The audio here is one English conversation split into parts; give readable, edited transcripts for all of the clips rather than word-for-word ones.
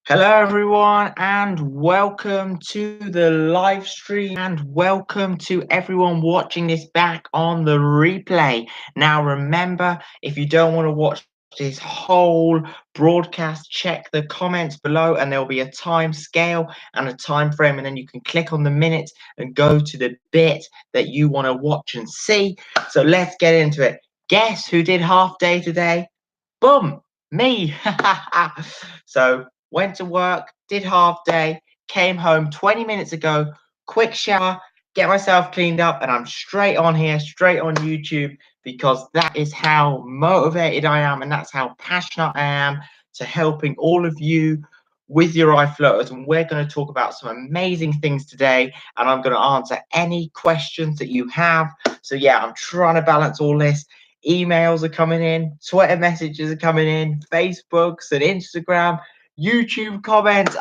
Hello, everyone, and welcome to the live stream, and welcome to everyone watching this back on the replay. Now, remember, if you don't want to watch this whole broadcast, check the comments below, and there'll be a time scale and a time frame, and then you can click on the minutes and go to the bit that you want to watch and see. So let's get into it. Guess who did half day today? Boom, me. So went to work, did half day, came home 20 minutes ago, quick shower, get myself cleaned up, and I'm straight on here, straight on YouTube, because that is how motivated I am, and that's how passionate I am to helping all of you with your eye floaters. And we're going to talk about some amazing things today, and I'm going to answer any questions that you have. So yeah, I'm trying to balance all this. Emails are coming in, Twitter messages are coming in, Facebooks and Instagram, YouTube comments.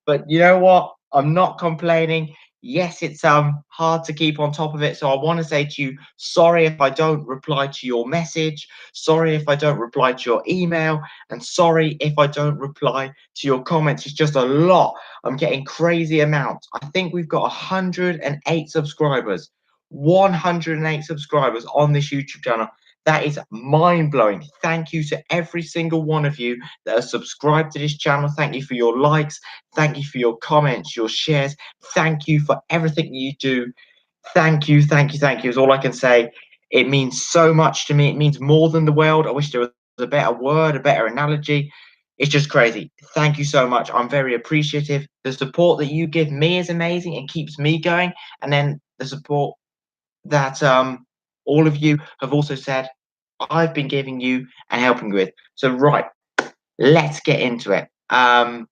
But you know what? I'm not complaining. Yes, it's hard to keep on top of it. So I want to say to you, sorry if I don't reply to your message, sorry if I don't reply to your email, and sorry if I don't reply to your comments. It's just a lot. I'm getting crazy amounts. I think we've got 108 subscribers. 108 subscribers on this YouTube channel. That is mind-blowing. Thank you to every single one of you that are subscribed to this channel. Thank you for your likes. Thank you for your comments, your shares. Thank you for everything that you do. Thank you, thank you, thank you is all I can say. It means so much to me. It means more than the world. I wish there was a better word, a better analogy. It's just crazy. Thank you so much. I'm very appreciative. The support that you give me is amazing and keeps me going. And then the support that all of you have also said I've been giving you and helping with. So right, let's get into it. That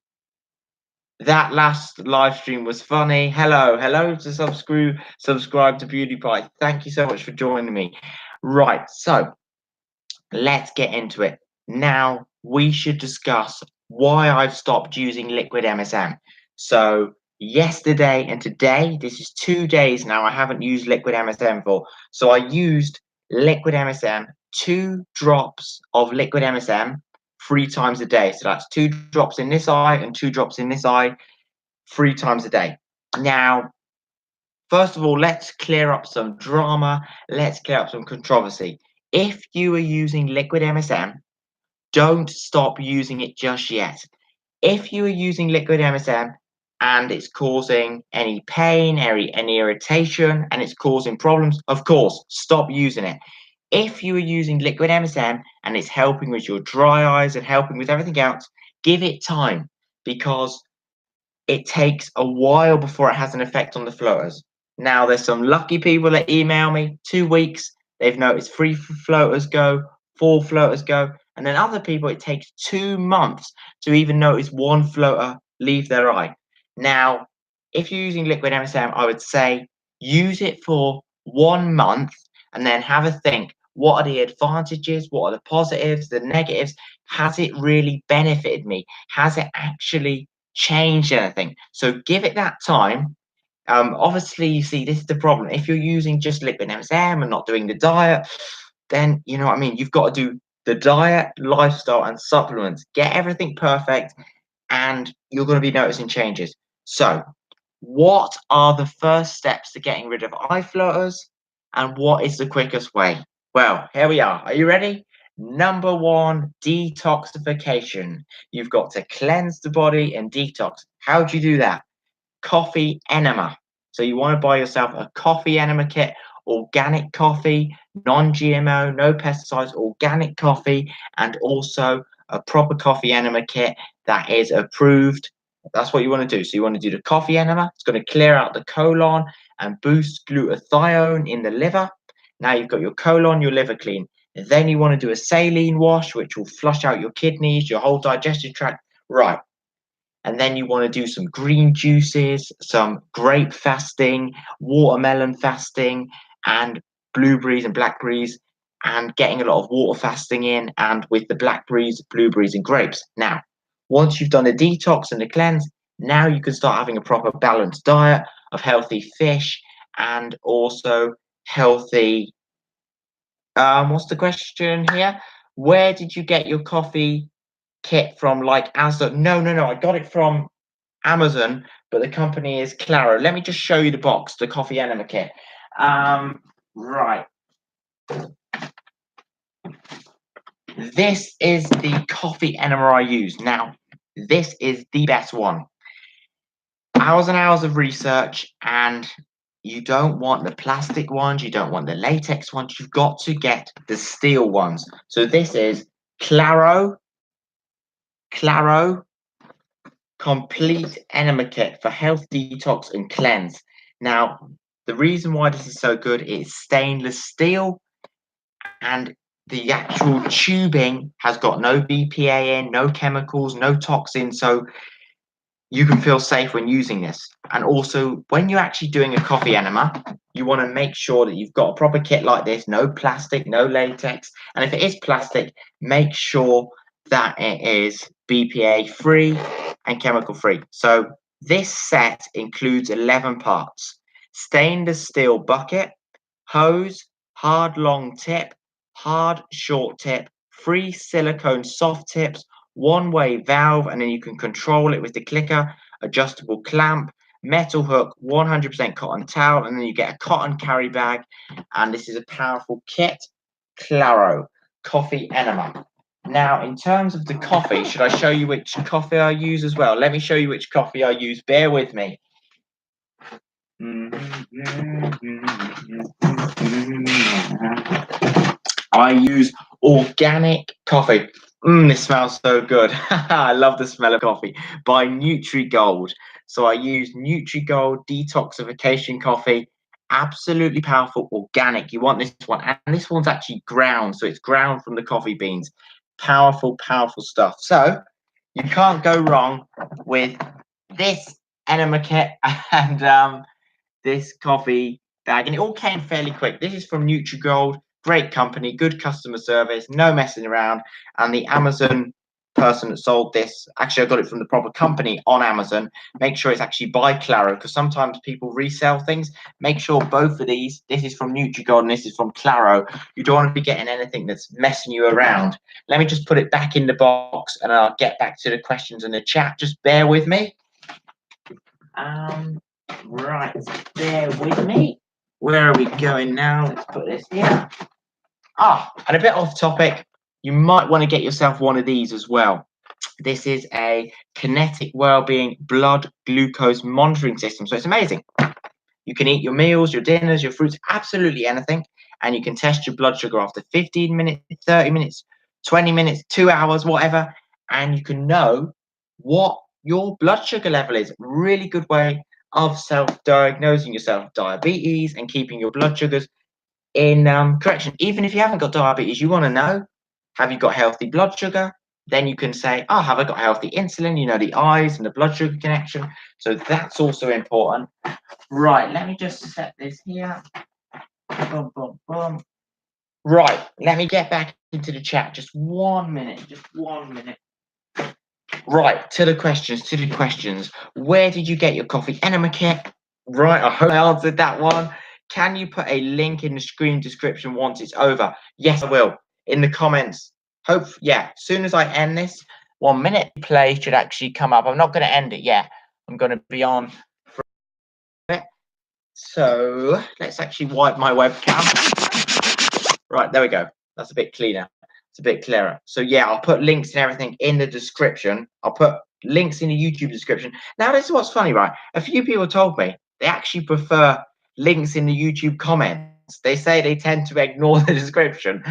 last live stream was funny. Hello to subscribe to Beauty Pie. Thank you so much for joining me. Right, so let's get into it. Now we should discuss why I've stopped using liquid MSM. So yesterday and today, this is 2 days now, I haven't used liquid MSM for. So I used liquid MSM, 2 drops of liquid MSM 3 times a day. So that's 2 drops in this eye and 2 drops in this eye 3 times a day. Now, first of all, let's clear up some drama. Let's clear up some controversy. If you are using liquid MSM, don't stop using it just yet. If you are using liquid MSM and it's causing any pain, any irritation, and it's causing problems, of course, stop using it. If you are using liquid MSM and it's helping with your dry eyes and helping with everything else, give it time, because it takes a while before it has an effect on the floaters. Now, there's some lucky people that email me 2 weeks, they've noticed 3 floaters go, 4 floaters go, and then other people, it takes 2 months to even notice 1 floater leave their eye. Now, if you're using liquid MSM, I would say use it for 1 month and then have a think. What are the advantages? What are the positives, the negatives? Has it really benefited me? Has it actually changed anything? So give it that time. Obviously, you see, this is the problem. If you're using just liquid MSM and not doing the diet, then you know what I mean. You've got to do the diet, lifestyle, and supplements. Get everything perfect, and you're going to be noticing changes. So, what are the first steps to getting rid of eye floaters, and what is the quickest way? Well, here we are. Are you ready? Number one, detoxification. You've got to cleanse the body and detox. How do you do that? Coffee enema. So you want to buy yourself a coffee enema kit, organic coffee, non-GMO, no pesticides, organic coffee, and also a proper coffee enema kit that is approved. That's what you want to do. So you want to do the coffee enema. It's going to clear out the colon and boost glutathione in the liver. Now you've got your colon, your liver clean. Then you want to do a saline wash, which will flush out your kidneys, your whole digestive tract. Right. And then you want to do some green juices, some grape fasting, watermelon fasting, and blueberries and blackberries, and getting a lot of water fasting in, and with the blackberries, blueberries, and grapes. Now, once you've done the detox and the cleanse, now you can start having a proper balanced diet of healthy fish and also healthy. What's the question here? Where did you get your coffee kit from like Asda. No, I got it from Amazon, but the company is Claro. Let me just show you the box, the coffee enema kit. Right. This is the coffee enema I use. Now, this is the best one. Hours and hours of research, and you don't want the plastic ones, you don't want the latex ones, you've got to get the steel ones. So this is Claro Complete Enema Kit for health detox and cleanse. Now, the reason why this is so good is stainless steel, and the actual tubing has got no BPA in, no chemicals, no toxins. So you can feel safe when using this. And also, when you're actually doing a coffee enema, you want to make sure that you've got a proper kit like this, no plastic, no latex. And if it is plastic, make sure that it is BPA free and chemical free. So this set includes 11 parts: stainless steel bucket, hose, hard long tip, hard short tip, three silicone soft tips, one-way valve, and then you can control it with the clicker, adjustable clamp, metal hook, 100% cotton towel, and then you get a cotton carry bag. And this is a powerful kit. Claro coffee enema. Now, in terms of the coffee, should I show you which coffee I use as well? Let me show you which coffee I use. Bear with me. I use organic coffee. This smells so good. I love the smell of coffee. By NutriGold. So I use NutriGold detoxification coffee. Absolutely powerful, organic. You want this one. And this one's actually ground. So it's ground from the coffee beans. Powerful, powerful stuff. So you can't go wrong with this enema kit and this coffee bag. And it all came fairly quick. This is from NutriGold. Great company, good customer service, no messing around. And the Amazon person that sold this, actually, I got it from the proper company on Amazon. Make sure it's actually by Claro, because sometimes people resell things. Make sure both of these, this is from NutriGold and this is from Claro. You don't want to be getting anything that's messing you around. Let me just put it back in the box and I'll get back to the questions in the chat. Just bear with me. Right, bear with me. Where are we going now? Let's put this here. And a bit off topic, you might want to get yourself one of these as well. This is a kinetic well-being blood glucose monitoring system. So it's amazing. You can eat your meals, your dinners, your fruits, absolutely anything. And you can test your blood sugar after 15 minutes, 30 minutes, 20 minutes, 2 hours, whatever. And you can know what your blood sugar level is. Really good way of self-diagnosing yourself diabetes and keeping your blood sugars in correction. Even if you haven't got diabetes, you want to know, have you got healthy blood sugar? Then you can say, have I got healthy insulin? You know, the eyes and the blood sugar connection. So that's also important. Right, let me just set this here. Boom, boom, boom. Right, let me get back into the chat. Just 1 minute. Right, to the questions. Where did you get your coffee enema kit? Right, I hope I answered that one. Can you put a link in the screen description once it's over? Yes, I will. In the comments. As soon as I end this, 1 minute play should actually come up. I'm not going to end it yet. I'm going to be on for a bit. So let's actually wipe my webcam. Right, there we go. That's a bit cleaner. It's a bit clearer. So yeah, I'll put links and everything in the description. I'll put links in the YouTube description. Now, this is what's funny, right? A few people told me they actually prefer links in the YouTube comments. They say they tend to ignore the description.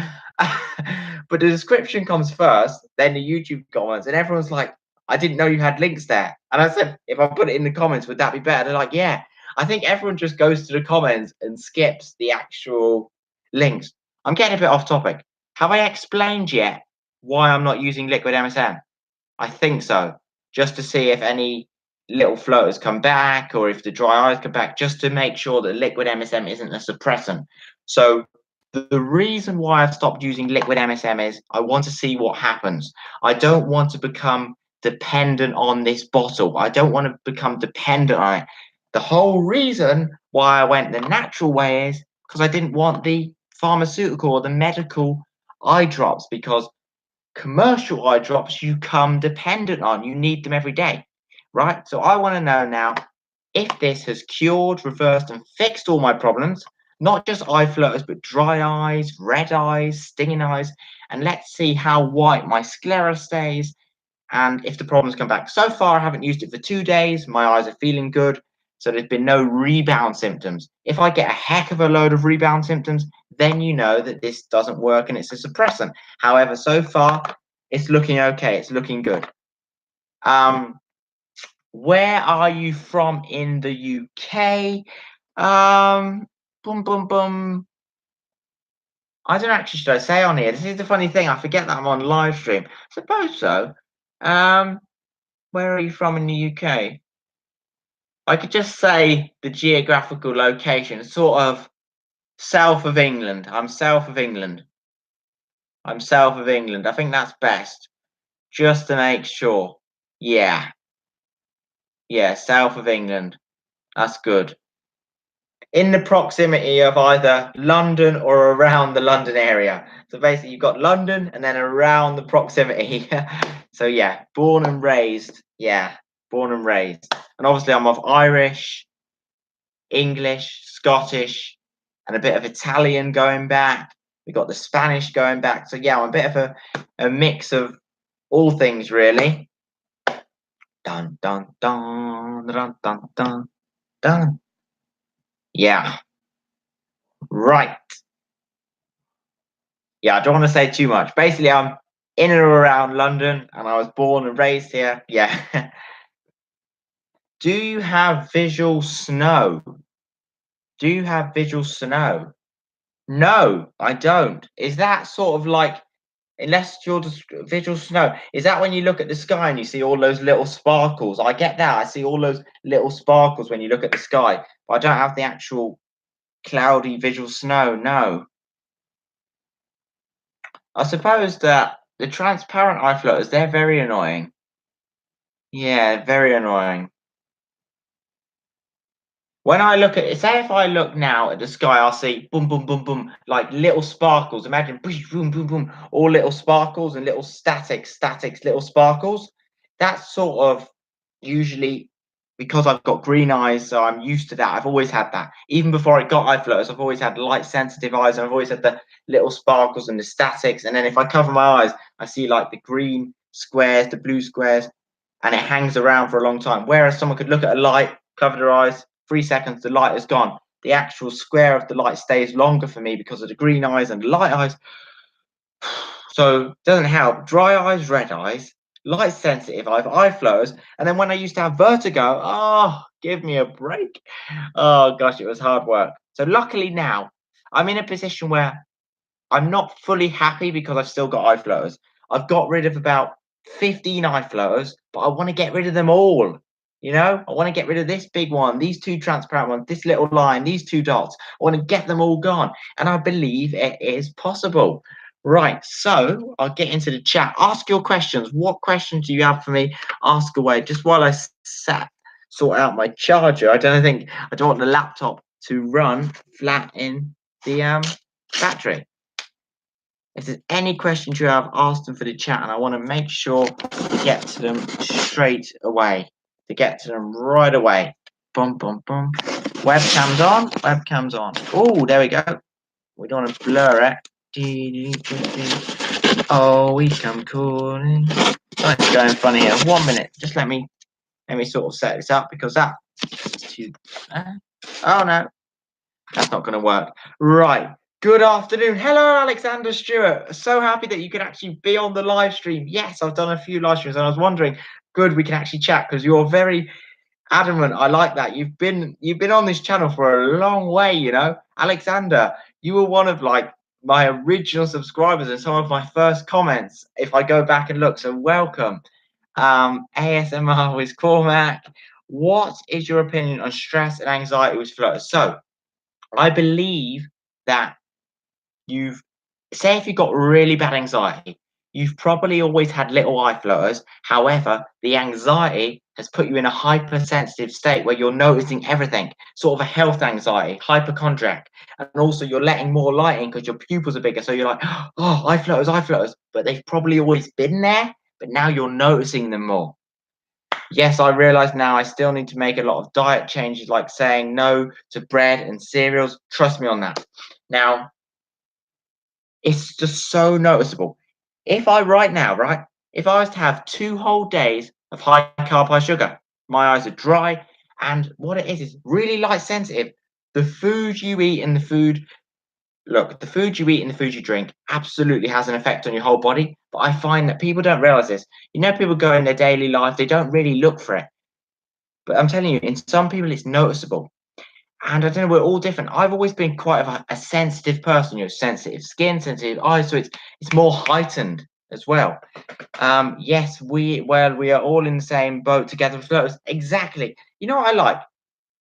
But the description comes first, then the YouTube comments, and everyone's like, I didn't know you had links there. And I said, if I put it in the comments, would that be better? They're like, yeah. I think everyone just goes to the comments and skips the actual links. I'm getting a bit off topic. Have I explained yet why I'm not using liquid MSM? I think so. Just to see if any little floaters come back or if the dry eyes come back, just to make sure that liquid MSM isn't a suppressant. So the reason why I've stopped using liquid MSM is I want to see what happens. I don't want to become dependent on this bottle. I don't want to become dependent on it. The whole reason why I went the natural way is because I didn't want the pharmaceutical or the medical eye drops, because Commercial eye drops you come dependent on. You need them every day, right? So I want to know now if this has cured, reversed, and fixed all my problems, not just eye flutters, but dry eyes, red eyes, stinging eyes, and let's see how white my sclera stays and if the problems come back. So far, I haven't used it for 2 days. My eyes are feeling good. So there's been no rebound symptoms. If I get a heck of a load of rebound symptoms, then you know that this doesn't work and it's a suppressant. However, so far, it's looking okay. It's looking good. Where are you from in the UK? Boom, boom, boom. I don't actually should I say on here. This is the funny thing. I forget that I'm on live stream. Suppose so. Where are you from in the UK? I could just say the geographical location, sort of south of England. I'm south of England. I'm south of England. I think that's best, just to make sure. Yeah, yeah, south of England. That's good. In the proximity of either London or around the London area. So basically, you've got London and then around the proximity. So yeah, born and raised. Yeah, born and raised. And obviously, I'm of Irish, English, Scottish, and a bit of Italian going back. We got the Spanish going back. So yeah, I'm a bit of a mix of all things really. Dun dun dun dun dun dun dun. Yeah. Right. Yeah, I don't want to say too much. Basically, I'm in and around London and I was born and raised here. Yeah. Do you have visual snow? Do you have visual snow? No, I don't. Is that sort of like, unless you're just visual snow, is that when you look at the sky and you see all those little sparkles? I get that. I see all those little sparkles when you look at the sky, but I don't have the actual cloudy visual snow. No. I suppose that the transparent eye floaters, they're very annoying. Yeah, very annoying. When I look at, say, if I look now at the sky, I'll see boom, boom, boom, boom, like little sparkles. Imagine boom, boom, boom, all little sparkles and little statics, little sparkles. That's sort of usually because I've got green eyes, so I'm used to that. I've always had that. Even before I got eye floaters, I've always had light sensitive eyes, and I've always had the little sparkles and the statics. And then if I cover my eyes, I see like the green squares, the blue squares, and it hangs around for a long time. Whereas someone could look at a light, cover their eyes, 3 seconds, the light is gone. The actual square of the light stays longer for me because of the green eyes and the light eyes. So it doesn't help. Dry eyes, red eyes, light sensitive, I have eye flows. And then when I used to have vertigo, oh, give me a break. Oh gosh, it was hard work. So luckily now I'm in a position where I'm not fully happy because I've still got eye floaters. I've got rid of about 15 eye floaters, but I want to get rid of them all. You know, I want to get rid of this big one, these two transparent ones, this little line, these two dots. I want to get them all gone. And I believe it is possible. Right. So I'll get into the chat. Ask your questions. What questions do you have for me? Ask away. Just while I sort out my charger. I don't want the laptop to run flat in the battery. If there's any questions you have, ask them for the chat, and I want to make sure to get to them straight away. To get to them right away. Boom, boom, boom. Webcam's on. Webcam's on. Oh, there we go. We don't want to blur it. Oh, we come calling. Oh, it's going funny here. 1 minute. Just let me sort of set this up because that is too. Oh no, that's not going to work. Right. Good afternoon. Hello, Alexander Stewart. So happy that you could actually be on the live stream. Yes, I've done a few live streams and I was wondering, good, we can actually chat because you're very adamant. I like that. You've been on this channel for a long way, you know. Alexander, you were one of like my original subscribers and some of my first comments if I go back and look. So welcome. ASMR with Cormac. What is your opinion on stress and anxiety with floaters? So I believe that you've say if you've got really bad anxiety, you've probably always had little eye flutters. However, the anxiety has put you in a hypersensitive state where you're noticing everything, sort of a health anxiety, hypochondriac. And also, you're letting more light in because your pupils are bigger. So you're like, oh, eye flutters, eye flutters. But they've probably always been there, but now you're noticing them more. Yes, I realize now I still need to make a lot of diet changes, like saying no to bread and cereals. Trust me on that. Now, it's just so noticeable. If I right now, right, if I was to have 2 whole days of high carb, high sugar, my eyes are dry, and what it is really light sensitive. The food you eat and the food, look, the food you eat and the food you drink absolutely has an effect on your whole body. But I find that people don't realize this. You know, people go in their daily life, they don't really look for it. But I'm telling you, in some people, it's noticeable. And I don't know, we're all different. I've always been quite a sensitive person, sensitive skin, sensitive eyes, so it's more heightened as well. Yes, we are all in the same boat together with floaters. Exactly. You know what I like?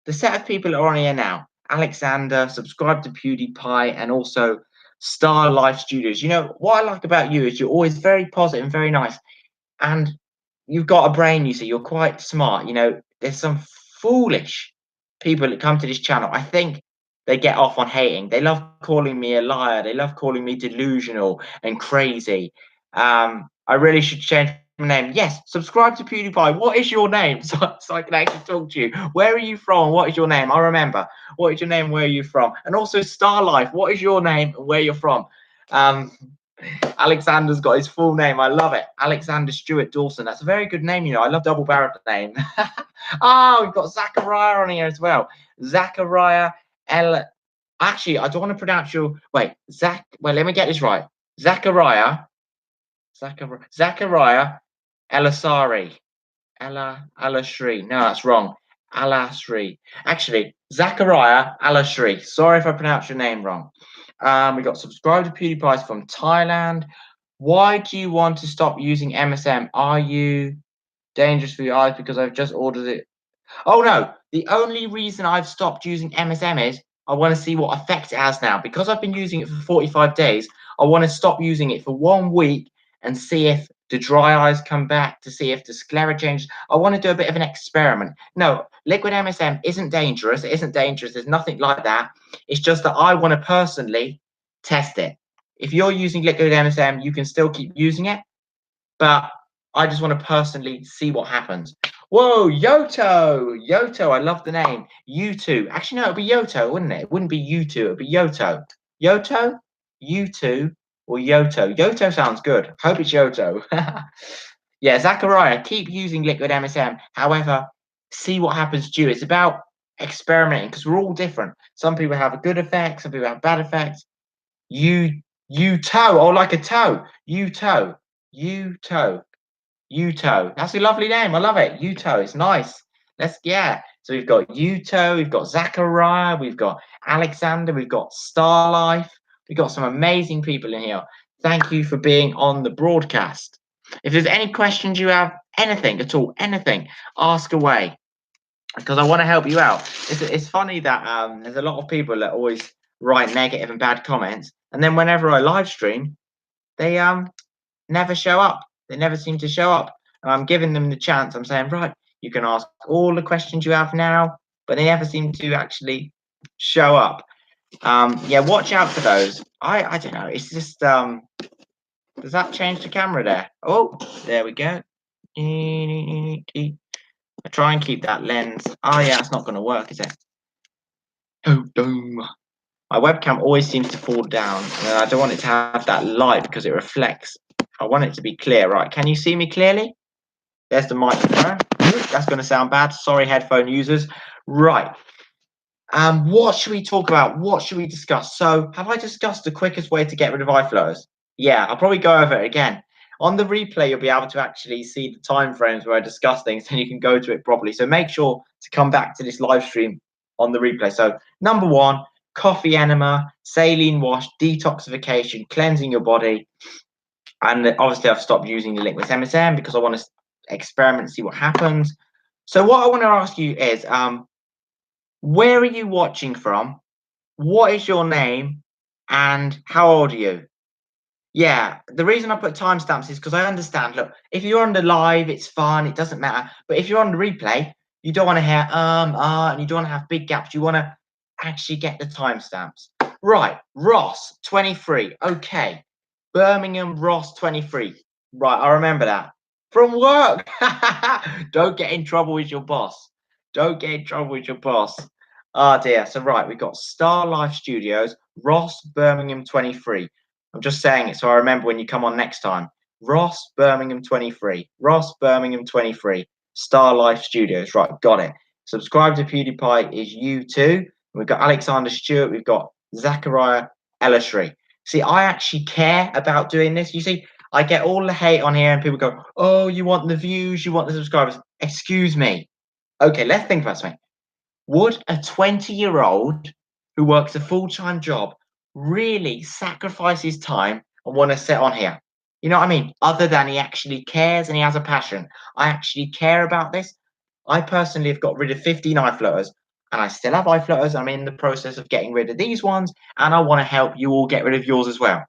The set of people that are on here now. Alexander, subscribe to PewDiePie, and also Star Life Studios. You know what I like about you is you're always very positive and very nice, and you've got a brain. You see, you're quite smart. You know, there's some foolish people that come to this channel. I think they get off on hating. They love calling me a liar. They love calling me delusional and crazy. I really should change my name. Yes, subscribe to PewDiePie. What is your name? So I can actually talk to you. Where are you from? What is your name? I remember. What is your name? Where are you from? And also Star Life. What is your name and where you're from? Um, Alexander's got his full name. I love it. Alexander Stewart Dawson. That's a very good name, you know. I love double barreled name. Oh, we've got Zachariah on here as well. Zachariah L. Actually, I don't want to pronounce your. Wait, Zach. Well, let me get this right. Zachariah. Zachariah Elasari. Alashri. No, that's wrong. Alashri. Actually, Zachariah Alashri. Sorry if I pronounced your name wrong. We got subscribe to PewDiePie from Thailand. Why do you want to stop using MSM? Are you dangerous for your eyes? Because I've just ordered it. Oh no, the only reason I've stopped using MSM is I want to see what effect it has now. Because I've been using it for 45 days, I want to stop using it for 1 week and see if the dry eyes come back, to see if the sclera changes. I want to do a bit of an experiment. No, liquid MSM isn't dangerous. It isn't dangerous. There's nothing like that. It's just that I want to personally test it. If you're using liquid MSM, you can still keep using it, but I just want to personally see what happens. Whoa, Yoto! Yoto, I love the name. U2. Actually, no, it'd be Yoto, wouldn't it? It wouldn't be U2, it'd be Yoto. Yoto? U2 or Yoto? Yoto sounds good. Hope it's Yoto. Yeah, Zachariah, keep using liquid MSM. However, see what happens to you. It's about experimenting because we're all different. Some people have a good effect, some people have bad effects. U toe, oh, like a toe. U toe. U toe. Uto. That's a lovely name. I love it. Uto. It's nice. Yeah. So we've got Uto, we've got Zachariah, we've got Alexander, we've got Starlife. We've got some amazing people in here. Thank you for being on the broadcast. If there's any questions you have, anything at all, anything, ask away because I want to help you out. It's funny that there's a lot of people that always write negative and bad comments, and then whenever I live stream, they never show up. They never seem to show up. And I'm giving them the chance. I'm saying, right, you can ask all the questions you have now, but they never seem to actually show up. Yeah, watch out for those. I don't know. It's just does that change the camera there? Oh, there we go. I try and keep that lens. Oh yeah, it's not going to work, is it? Oh, boom. My webcam always seems to fall down, and I don't want it to have that light because it reflects. I want it to be clear. Right, can you see me clearly? There's the microphone. That's going to sound bad. Sorry, headphone users. Right. What should we talk about? What should we discuss? So, have I discussed the quickest way to get rid of eye flutters? Yeah, I'll probably go over it again. On the replay, you'll be able to actually see the time frames where I discuss things, and you can go to it properly. So make sure to come back to this live stream on the replay. So, number one, coffee enema, saline wash, detoxification, cleansing your body. And obviously, I've stopped using the liquid MSM because I want to experiment and see what happens. So what I want to ask you is, where are you watching from? What is your name? And how old are you? Yeah, the reason I put timestamps is because I understand. Look, if you're on the live, it's fun, it doesn't matter. But if you're on the replay, you don't want to hear and you don't want to have big gaps. You want to actually get the timestamps. Right, Ross 23. Okay, Birmingham Ross 23. Right, I remember that from work. Don't get in trouble with your boss. Don't get in trouble with your boss. Oh dear. So right, we've got Star Life Studios, Ross Birmingham 23. I'm just saying it so I remember when you come on next time. Ross Birmingham 23. Ross Birmingham 23. Star Life Studios. Right, got it. Subscribe to PewDiePie is you too. We've got Alexander Stewart. We've got Zachariah Ellersry. See, I actually care about doing this. You see, I get all the hate on here and people go, oh, you want the views, you want the subscribers. Excuse me. Okay, let's think about something. Would a 20-year-old who works a full-time job really sacrifice his time and want to sit on here? You know what I mean? Other than he actually cares and he has a passion. I actually care about this. I personally have got rid of 15 eye floaters and I still have eye floaters. I'm in the process of getting rid of these ones and I want to help you all get rid of yours as well.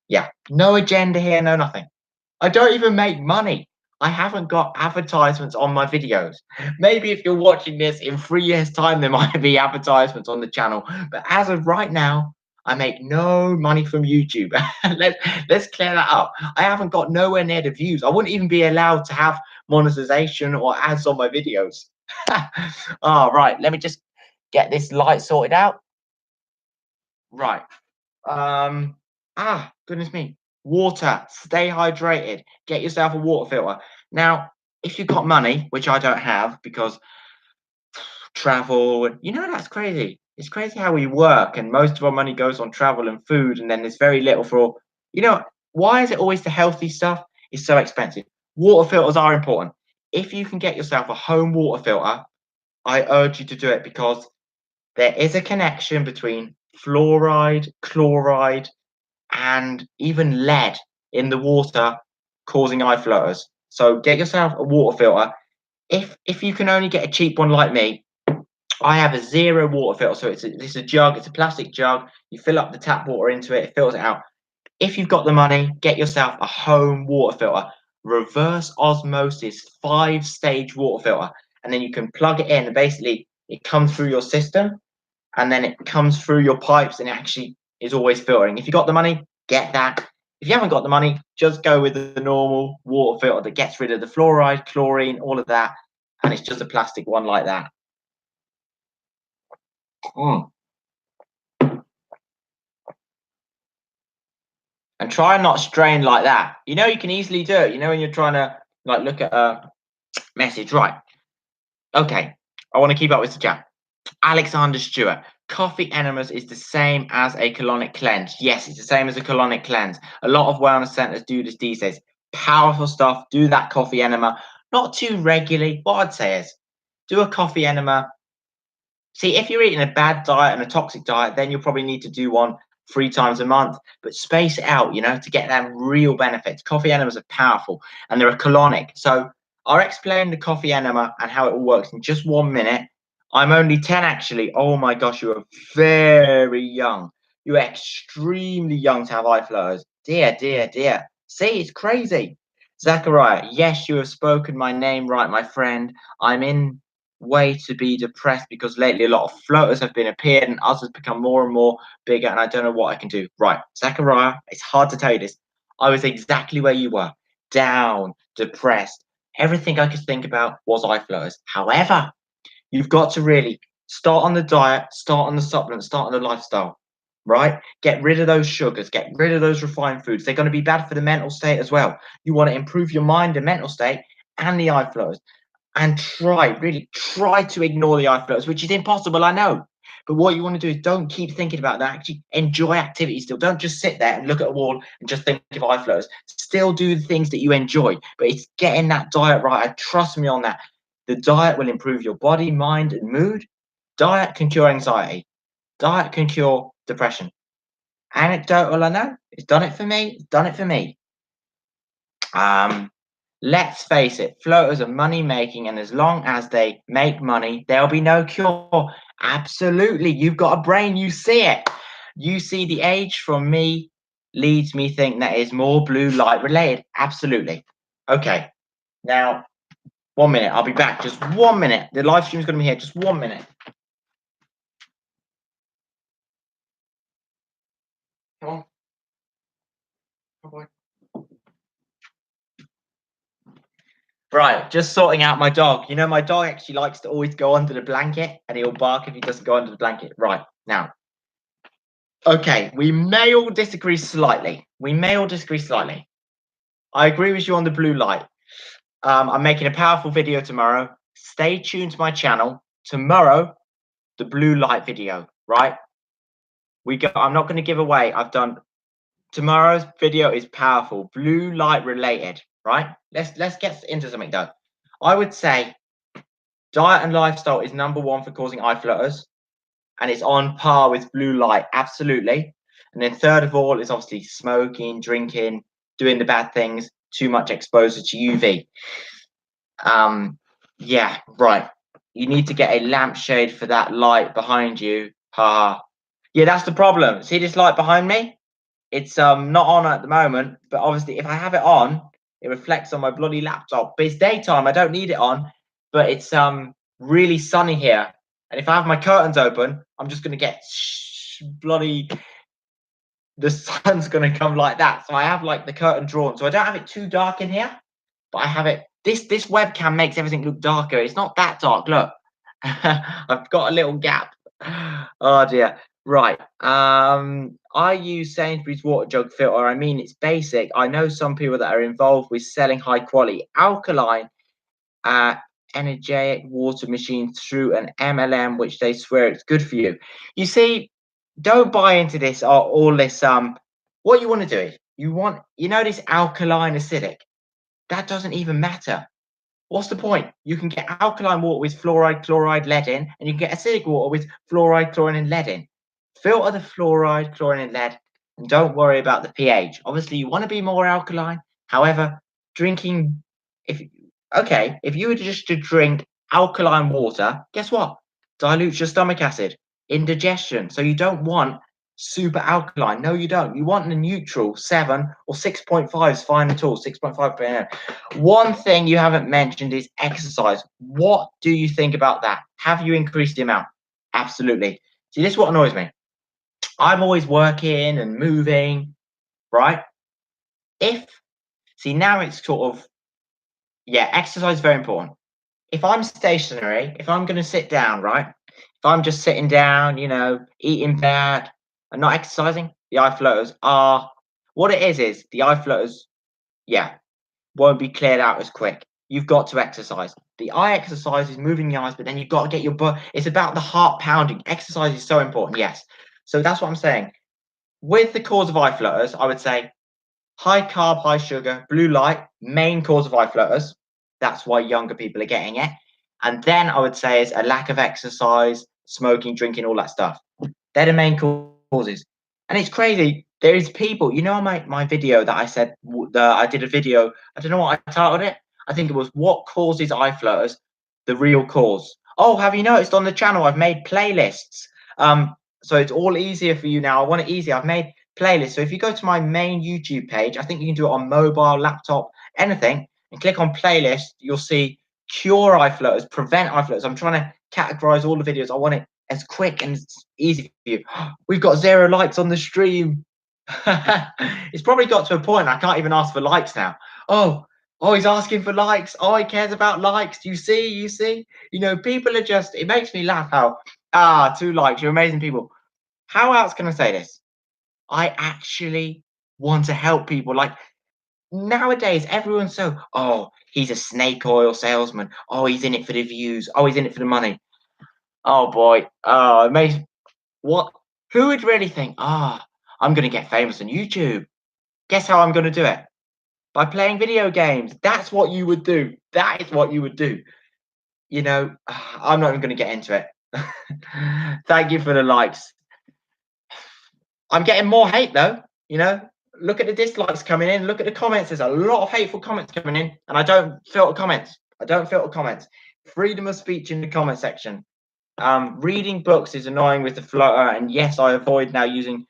Yeah, no agenda here, no nothing. I don't even make money. I haven't got advertisements on my videos. Maybe if you're watching this in 3 years' time, there might be advertisements on the channel. But as of right now, I make no money from YouTube. let's clear that up. I haven't got nowhere near the views. I wouldn't even be allowed to have monetization or ads on my videos. All right, let me just get this light sorted out. Right. Um, Goodness me. Water. Stay hydrated. Get yourself a water filter. Now, if you've got money, which I don't have because travel, that's crazy. It's crazy how we work, and most of our money goes on travel and food, and then there's very little for, why is it always the healthy stuff is so expensive? Water filters are important. If you can get yourself a home water filter, I urge you to do it because there is a connection between fluoride, chloride, and even lead in the water causing eye flutters. So get yourself a water filter. If you can only get a cheap one like me, I have a zero water filter. So it's a jug, it's a plastic jug. You fill up the tap water into it, it fills it out. If you've got the money, get yourself a home water filter. Reverse osmosis 5-stage water filter. And then you can plug it in and basically it comes through your system and then it comes through your pipes and it actually is always filtering. If you got the money, get that. If you haven't got the money, just go with the normal water filter that gets rid of the fluoride, chlorine, all of that, and it's just a plastic one like that. Mm. And try and not strain like that. You can easily do it. When you're trying to like look at a message, right? Okay, I want to keep up with the chat. Alexander Stewart. Coffee enemas is the same as a colonic cleanse. Yes, it's the same as a colonic cleanse. A lot of wellness centers do this these days. Powerful stuff. Do that coffee enema. Not too regularly. What I'd say is do a coffee enema. See, if you're eating a bad diet and a toxic diet, then you'll probably need to do one 3 times a month, but space it out, to get them real benefits. Coffee enemas are powerful and they're a colonic. So I'll explain the coffee enema and how it all works in just 1 minute. I'm only 10 actually. Oh my gosh, you are very young. You're extremely young to have eye flutters. Dear, dear, dear. See, it's crazy. Zachariah, yes, you have spoken my name right, my friend. I'm in way to be depressed because lately a lot of floaters have been appeared and others become more and more bigger and I don't know what I can do. Right, Zachariah, it's hard to tell you this. I was exactly where you were. Down, depressed. Everything I could think about was eye floaters. However, you've got to really start on the diet, start on the supplement, start on the lifestyle, right? Get rid of those sugars, get rid of those refined foods. They're going to be bad for the mental state as well. You want to improve your mind and mental state and the eye flows. And really try to ignore the eye flows, which is impossible, I know. But what you want to do is don't keep thinking about that. Actually enjoy activity still. Don't just sit there and look at a wall and just think of eye flows. Still do the things that you enjoy, but it's getting that diet right. Trust me on that. The diet will improve your body, mind, and mood. Diet can cure anxiety. Diet can cure depression. Anecdotal, I know. It's done it for me. It's done it for me. Let's face it, floaters are money making, and as long as they make money, there'll be no cure. Absolutely. You've got a brain, you see it. You see the age from me leads me think that is more blue light related. Absolutely. Okay. Now, 1 minute. I'll be back. Just 1 minute. The live stream is going to be here. Just 1 minute. Come on. Oh boy. Right, just sorting out my dog. You know, my dog actually likes to always go under the blanket and he'll bark if he doesn't go under the blanket. Right, now. Okay, we may all disagree slightly. I agree with you on the blue light. I'm making a powerful video tomorrow. Stay tuned to my channel. Tomorrow, the blue light video, right? I'm not going to give away. Tomorrow's video is powerful, blue light related, right? Let's get into something though. I would say diet and lifestyle is number one for causing eye flutters, and it's on par with blue light, absolutely. And then third of all is obviously smoking, drinking, doing the bad things, too much exposure to UV. Yeah, right. You need to get a lampshade for that light behind you. Yeah, that's the problem. See this light behind me? It's not on at the moment, but obviously if I have it on, it reflects on my bloody laptop. But it's daytime, I don't need it on, but it's really sunny here. And if I have my curtains open, I'm just gonna get bloody the sun's gonna come like that. So I have like the curtain drawn. So I don't have it too dark in here, but I have it. This webcam makes everything look darker. It's not that dark. Look, I've got a little gap. Oh dear. Right. I use Sainsbury's water jug filter. I mean, it's basic. I know some people that are involved with selling high quality alkaline energetic water machines through an MLM, which they swear it's good for you. You see, don't buy into this or all this. What you want to do is this alkaline acidic. That doesn't even matter. What's the point? You can get alkaline water with fluoride, chloride, lead in, and you can get acidic water with fluoride, chlorine, and lead in. Filter the fluoride, chlorine, and lead, and don't worry about the pH. Obviously, you want to be more alkaline. However, if you were just to drink alkaline water, guess what? Dilutes your stomach acid, indigestion. So you don't want super alkaline. No, you don't. You want the neutral 7 or 6.5 is fine at all. 6.5. One thing you haven't mentioned is exercise. What do you think about that? Have you increased the amount? Absolutely. See, this is what annoys me. I'm always working and moving, right? Now it's sort of, exercise is very important. If I'm stationary, if I'm going to sit down, right? If I'm just sitting down, eating bad and not exercising, the eye flutters are, what it is the eye flutters, won't be cleared out as quick. You've got to exercise. The eye exercise is moving the eyes, but then you've got to get your butt. It's about the heart pounding. Exercise is so important, yes. So that's what I'm saying. With the cause of eye flutters, I would say high carb, high sugar, blue light, main cause of eye flutters. That's why younger people are getting it. And then I would say is a lack of exercise, smoking, drinking, all that stuff. They're the main causes. And it's crazy. There is people, on my video that I said, I did a video, I don't know what I titled it. I think it was What Causes Eye Flutters, the Real Cause. Oh, have you noticed on the channel, I've made playlists. So it's all easier for you now. I want it easy. I've made playlists. So if you go to my main YouTube page, I think you can do it on mobile, laptop, anything, and click on playlist, you'll see cure eye flutters, prevent eye flutters. I'm trying to categorize all the videos. I want it as quick and easy for you. We've got 0 likes on the stream. It's probably got to a point I can't even ask for likes now. Oh, he's asking for likes. Oh, he cares about likes. You see, people are just, it makes me laugh how, 2 likes, you're amazing people. How else can I say this? I actually want to help people. Like nowadays, everyone's so, oh, he's a snake oil salesman. Oh, he's in it for the views. Oh, he's in it for the money. Oh boy. Oh, amazing. What? Who would really think, I'm going to get famous on YouTube? Guess how I'm going to do it? By playing video games. That's what you would do. That is what you would do. I'm not even going to get into it. Thank you for the likes. I'm getting more hate though. Look at the dislikes coming in. Look at the comments. There's a lot of hateful comments coming in, and I don't filter comments. Freedom of speech in the comment section. Reading books is annoying with the flutter, and yes, I avoid now using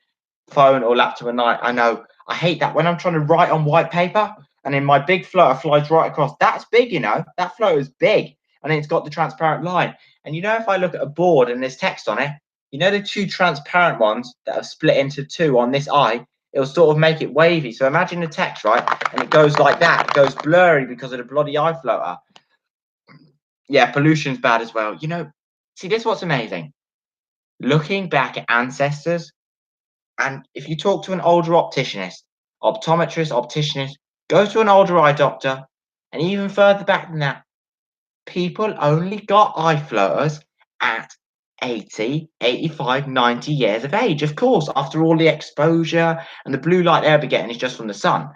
phone or laptop at night. I know. I hate that when I'm trying to write on white paper and then my big floater flies right across. That's big, you know, that floater is big. And then it's got the transparent line. And you know, if I look at a board and there's text on it, you know, the two transparent ones that are split into two on this eye, it'll sort of make it wavy. So imagine the text, right? And it goes like that. It goes blurry because of the bloody eye floater. Yeah, pollution's bad as well. You know, see, this is what's amazing. Looking back at ancestors, and if you talk to an older opticianist, opticianist, go to an older eye doctor, and even further back than that, people only got eye floaters at 80, 85, 90 years of age. Of course, after all the exposure and the blue light they'll be getting is just from the sun.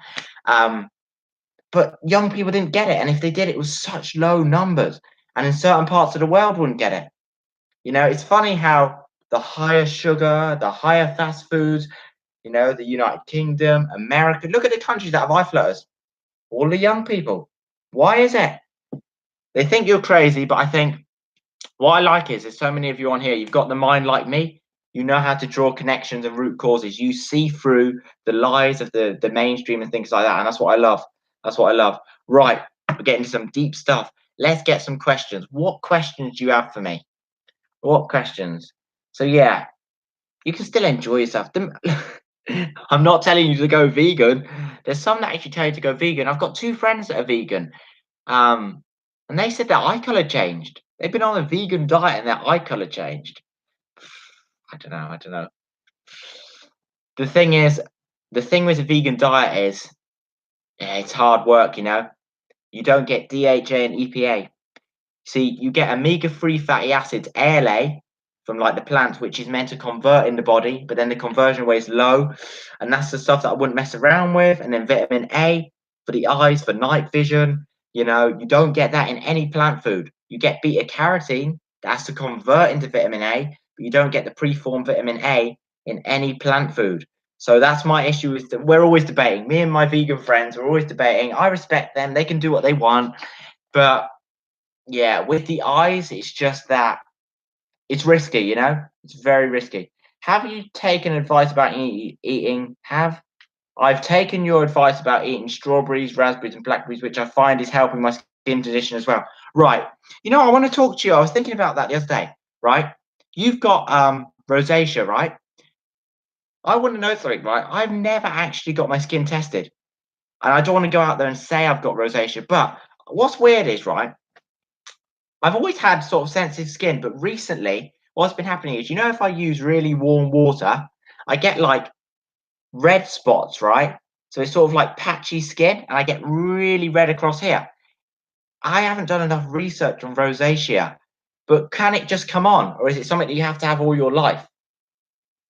But young people didn't get it. And if they did, it was such low numbers. And in certain parts of the world wouldn't get it. You know, it's funny how the higher sugar, the higher fast foods, you know, the United Kingdom, America, look at the countries that have eye floaters. All the young people. Why is it? They think you're crazy, but I think what I like is there's so many of you on here. You've got the mind like me. You know how to draw connections and root causes. You see through the lies of the mainstream and things like that. And that's what I love. That's what I love. Right. We're getting to some deep stuff. Let's get some questions. What questions do you have for me? What questions? So yeah, you can still enjoy yourself. I'm not telling you to go vegan. There's some that actually tell you to go vegan. I've got two friends that are vegan. Um, and they said their eye color changed. They've been on a vegan diet and their eye color changed. I don't know. I don't know. The thing is, the thing with a vegan diet is, yeah, it's hard work. You know, you don't get DHA and EPA. See, you get omega-3 fatty acids, ALA, from like the plant, which is meant to convert in the body, but then the conversion rate is low, and that's the stuff that I wouldn't mess around with. And then vitamin A for the eyes, for night vision. You know, you don't get that in any plant food. You get beta carotene that has to convert into vitamin A, but you don't get the preformed vitamin A in any plant food. So that's my issue with we're always debating. Me and my vegan friends are always debating. I respect them; they can do what they want, but yeah, with the eyes, it's just that it's risky, you know? It's very risky. Have you taken advice about eating? I've taken your advice about eating strawberries, raspberries, and blackberries, which I find is helping my skin condition as well. Right. You know, I want to talk to you. I was thinking about that the other day, right? You've got rosacea, right? I want to know something, right? I've never actually got my skin tested. And I don't want to go out there and say I've got rosacea. But what's weird is, right? I've always had sort of sensitive skin, but recently what's been happening is, you know, if I use really warm water, I get like red spots, right? So it's sort of like patchy skin, and I get really red across here. I haven't done enough research on rosacea, but can it just come on, or is it something that you have to have all your life?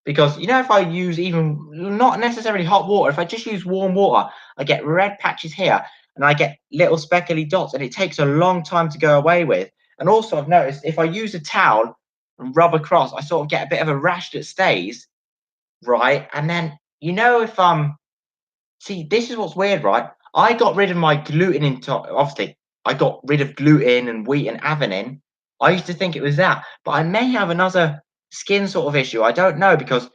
Because you know, if I use even not necessarily hot water, if I just use warm water, I get red patches here and I get little speckly dots, and it takes a long time to go away with. And also, I've noticed if I use a towel and rub across, I sort of get a bit of a rash that stays, right? And then you know, if see, this is what's weird, right? I got rid of my gluten obviously, I got rid of gluten and wheat and avenin. I used to think it was that, but I may have another skin sort of issue. I don't know, because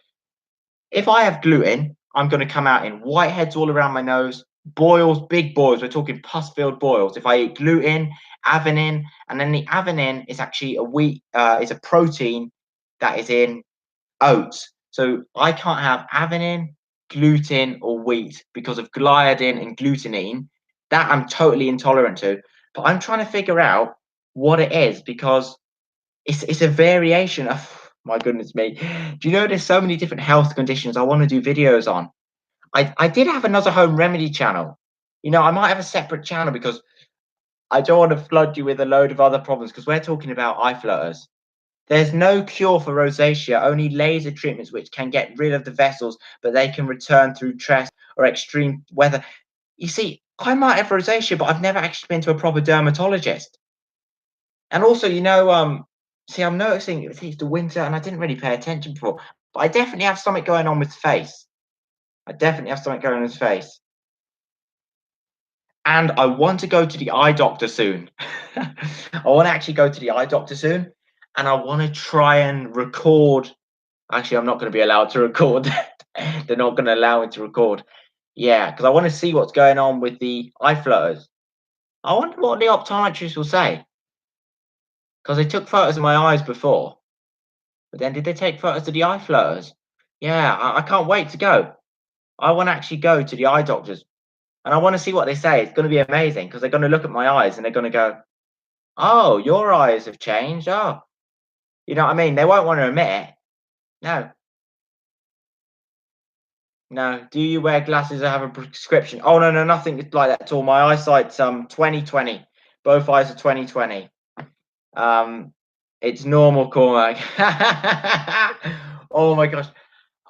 if I have gluten, I'm going to come out in whiteheads all around my nose, boils, big boils. We're talking pus-filled boils. If I eat gluten, avenin, and then the avenin is actually a wheat, is a protein that is in oats. So I can't have avenin, gluten, or wheat because of gliadin and glutenine. That I'm totally intolerant to. But I'm trying to figure out what it is, because it's a variation of, my goodness me. Do you know there's so many different health conditions I want to do videos on? I did have another home remedy channel. You know, I might have a separate channel because I don't want to flood you with a load of other problems, because we're talking about eye flutters. There's no cure for rosacea, only laser treatments which can get rid of the vessels, but they can return through stress or extreme weather. You see, I might have rosacea, but I've never actually been to a proper dermatologist. And also, you know, see, I'm noticing it's the winter, and I didn't really pay attention before, but I definitely have something going on with face. I definitely have something going on with face. And I want to go to the eye doctor soon. I want to actually go to the eye doctor soon, and I want to try and record. Actually, I'm not going to be allowed to record. They're not going to allow me to record. Yeah, because I want to see what's going on with the eye flutters. I wonder what the optometrist will say, because they took photos of my eyes before, but then did they take photos of the eye flutters? Yeah, I can't wait to go. I want to actually go to the eye doctors, and I want to see what they say. It's going to be amazing because they're going to look at my eyes and they're going to go, "Oh, your eyes have changed." Oh, you know what I mean? They won't want to admit it. No, no. Do you wear glasses or have a prescription? Oh no, no, nothing like that at all. My eyesight's 20/20. Both eyes are 20/20. Um, it's normal, Cormac. Oh my gosh.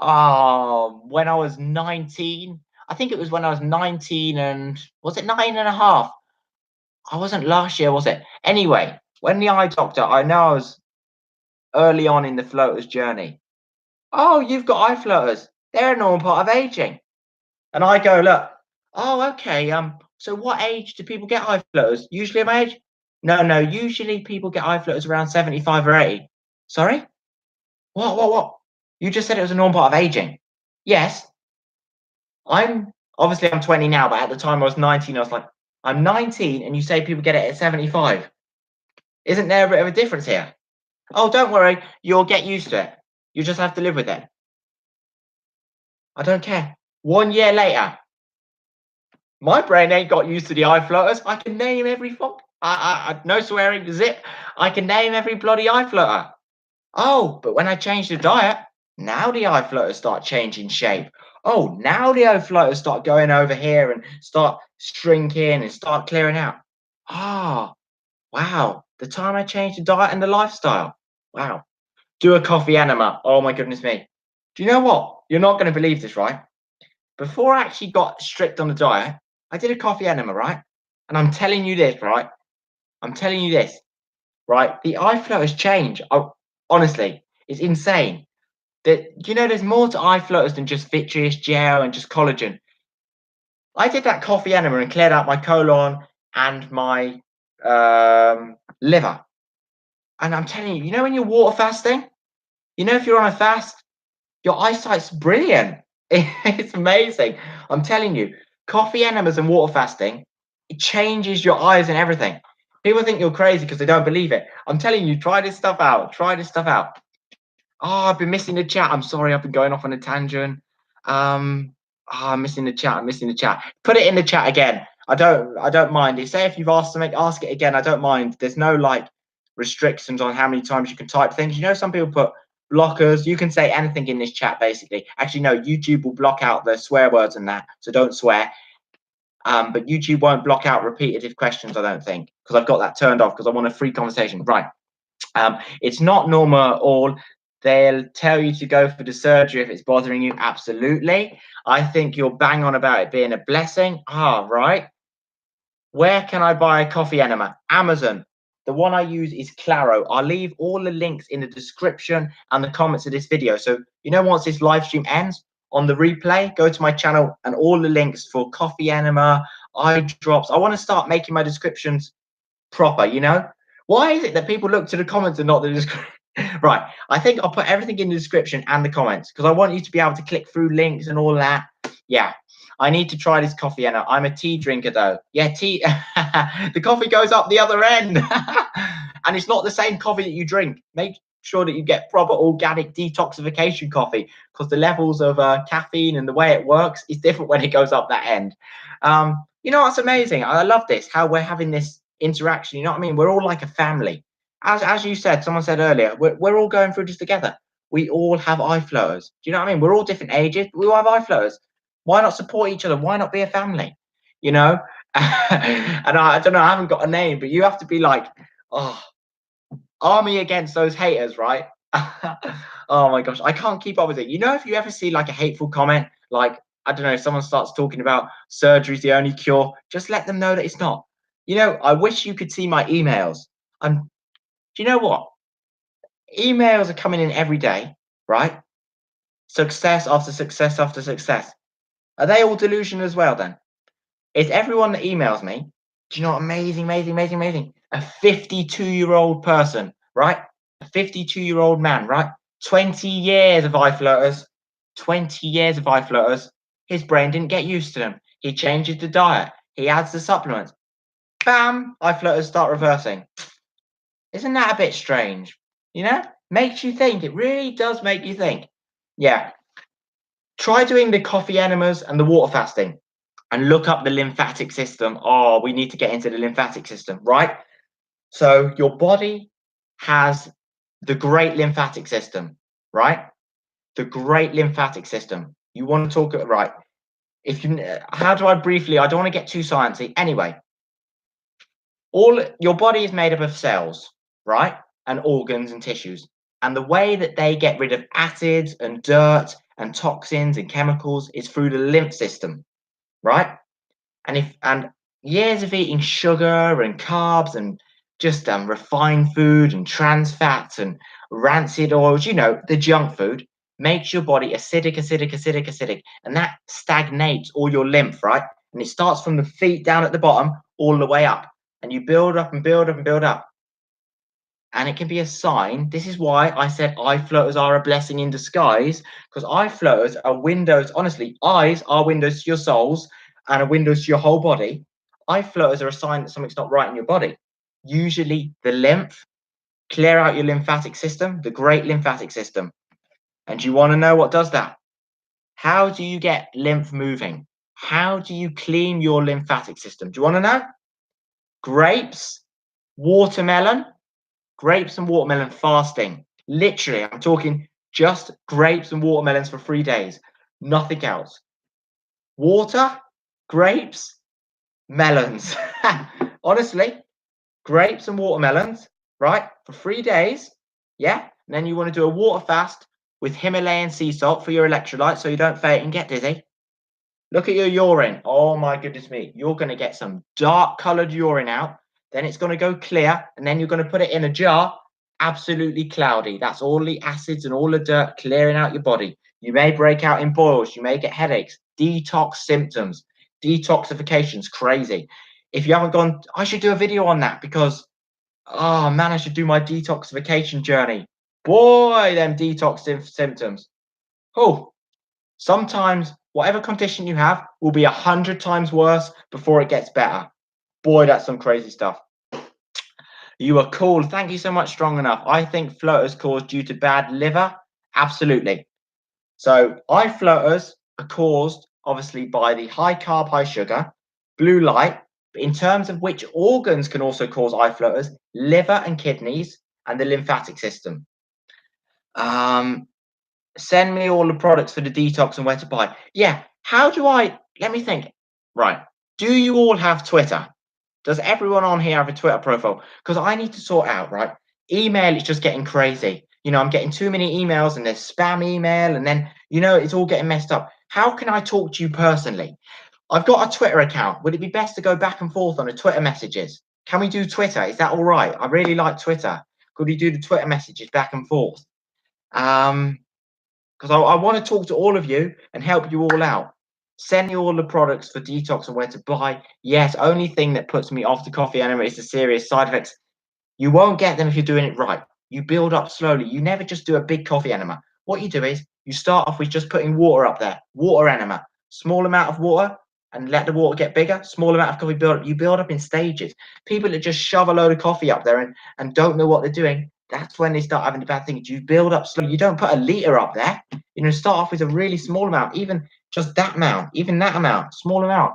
When I was 19, I think it was when I was 19 and was it 9.5? I wasn't last year, was it? Anyway, when the eye doctor, I know I was early on in the floaters journey. Oh, you've got eye floaters. They're a normal part of aging. And I go, look, oh, okay. So what age do people get eye floaters? Usually my age? No, no. Usually people get eye floaters around 75 or 80. Sorry? What? You just said it was a normal part of aging. Yes. I'm 20 now, but at the time I was 19, I was like, I'm 19 and you say people get it at 75. Isn't there a bit of a difference here? Oh, don't worry, you'll get used to it. You just have to live with it. I don't care. 1 year later, my brain ain't got used to the eye flutters. I can name every fuck. No swearing, zip. I can name every bloody eye flutter. Oh, but when I change the diet, now the eye flutters start changing shape. Oh, now the eye flutters start going over here and start shrinking and start clearing out. Ah, wow. The time I changed the diet and the lifestyle. Wow. Do a coffee enema. Oh my goodness me. Do you know what? You're not going to believe this, right? Before I actually got strict on the diet, I did a coffee enema, right? And I'm telling you this, right? I'm telling you this, right? The eye flutters change. Oh, honestly, it's insane. There's more to eye flutters than just vitreous gel and just collagen. I did that coffee enema and cleared out my colon and my liver. And I'm telling you, when you're water fasting, if you're on a fast, your eyesight's brilliant. It's amazing. I'm telling you, coffee enemas and water fasting, it changes your eyes and everything. People think you're crazy because they don't believe it. I'm telling you, try this stuff out. Try this stuff out. Oh, I've been missing the chat. I'm sorry, I've been going off on a tangent. I'm missing the chat. I'm missing the chat. Put it in the chat again. I don't mind. Say if you've asked something, ask it again. I don't mind. There's no restrictions on how many times you can type things. Some people put blockers. You can say anything in this chat, basically. Actually, no, YouTube will block out the swear words and that, so don't swear. But YouTube won't block out repetitive questions, I don't think, because I've got that turned off because I want a free conversation. Right. It's not normal at all. They'll tell you to go for the surgery if it's bothering you. Absolutely. I think you're bang on about it being a blessing. Right. Where can I buy a coffee enema? Amazon. The one I use is Claro. I'll leave all the links in the description and the comments of this video. So, once this live stream ends, on the replay, go to my channel and all the links for coffee enema, eye drops. I want to start making my descriptions proper. Why is it that people look to the comments and not the description? Right. I think I'll put everything in the description and the comments because I want you to be able to click through links and all that. Yeah. I need to try this coffee, and I'm a tea drinker though. Yeah, tea. The coffee goes up the other end, and it's not the same coffee that you drink. Make sure that you get proper organic detoxification coffee because the levels of caffeine and the way it works is different when it goes up that end. It's amazing. I love this. How we're having this interaction. You know what I mean? We're all like a family. As you said, someone said earlier, we're all going through this together. We all have eye floaters. Do you know what I mean? We're all different ages, but we all have eye floaters. Why not support each other? Why not be a family? And I don't know, I haven't got a name, but you have to be like, oh, army against those haters, right? Oh my gosh, I can't keep up with it. If you ever see like a hateful comment, like, I don't know, someone starts talking about surgery's the only cure, just let them know that it's not. I wish you could see my emails. Do you know what? Emails are coming in every day, right? Success after success after success. Are they all delusion as well then? Is everyone that emails me, do you know what? Amazing. A 52-year-old person, right? A 52-year-old man, right? 20 years of eye floaters. 20 years of eye floaters. His brain didn't get used to them. He changes the diet. He adds the supplements. Bam! Eye flutters start reversing. Isn't that a bit strange? You know, makes you think. It really does make you think. Yeah. Try doing the coffee enemas and the water fasting and look up the lymphatic system. Oh, we need to get into the lymphatic system, right? So your body has the great lymphatic system, right? The great lymphatic system. You want to talk it right. If you, how do I briefly? I don't want to get too sciencey. Anyway, all your body is made up of cells, right? And organs and tissues. And the way that they get rid of acids and dirt and toxins and chemicals is through the lymph system, right? And years of eating sugar and carbs and just refined food and trans fats and rancid oils, you know, the junk food makes your body acidic, and that stagnates all your lymph, right? And it starts from the feet down at the bottom all the way up, and you build up and build up and build up. And it can be a sign. This is why I said eye floaters are a blessing in disguise, because eye floaters are windows. Honestly, eyes are windows to your souls and are windows to your whole body. Eye floaters are a sign that something's not right in your body. Usually the lymph, clear out your lymphatic system, the great lymphatic system. And you want to know what does that? How do you get lymph moving? How do you clean your lymphatic system? Do you want to know? Grapes, watermelon, grapes and watermelon fasting. Literally, I'm talking just grapes and watermelons for 3 days, nothing else. Water, grapes, melons. Honestly, grapes and watermelons, right? For 3 days. Yeah. And then you want to do a water fast with Himalayan sea salt for your electrolytes so you don't faint and get dizzy. Look at your urine. Oh my goodness me. You're going to get some dark colored urine out. Then it's going to go clear. And then you're going to put it in a jar, absolutely cloudy. That's all the acids and all the dirt clearing out your body. You may break out in boils. You may get headaches. Detox symptoms. Detoxification's crazy. If you haven't gone, I should do a video on that because, oh man, I should do my detoxification journey. Boy, them detox symptoms. Oh, sometimes whatever condition you have will be 100 times worse before it gets better. Boy, that's some crazy stuff. You are cool. Thank you so much, Strong Enough. I think floaters caused due to bad liver. Absolutely. So eye floaters are caused obviously by the high carb, high sugar, blue light. But in terms of which organs can also cause eye floaters, liver and kidneys and the lymphatic system. Send me all the products for the detox and where to buy. Yeah. How do I, let me think. Right. Do you all have Twitter? Does everyone on here have a Twitter profile? Because I need to sort out, right? Email is just getting crazy. You know, I'm getting too many emails and there's spam email and then, you know, it's all getting messed up. How can I talk to you personally? I've got a Twitter account. Would it be best to go back and forth on the Twitter messages? Can we do Twitter? Is that all right? I really like Twitter. Could we do the Twitter messages back and forth? Because I want to talk to all of you and help you all out. Send me all the products for detox and where to buy. Yes, only thing that puts me off the coffee enema is the serious side effects. You won't get them if you're doing it right. You build up slowly. You never just do a big coffee enema. What you do is you start off with just putting water up there. Water enema. Small amount of water and let the water get bigger. Small amount of coffee build up. You build up in stages. People that just shove a load of coffee up there and don't know what they're doing, that's when they start having the bad things. You build up slowly. You don't put a liter up there. You know, start off with a really small amount, even just that amount, even that amount, small amount.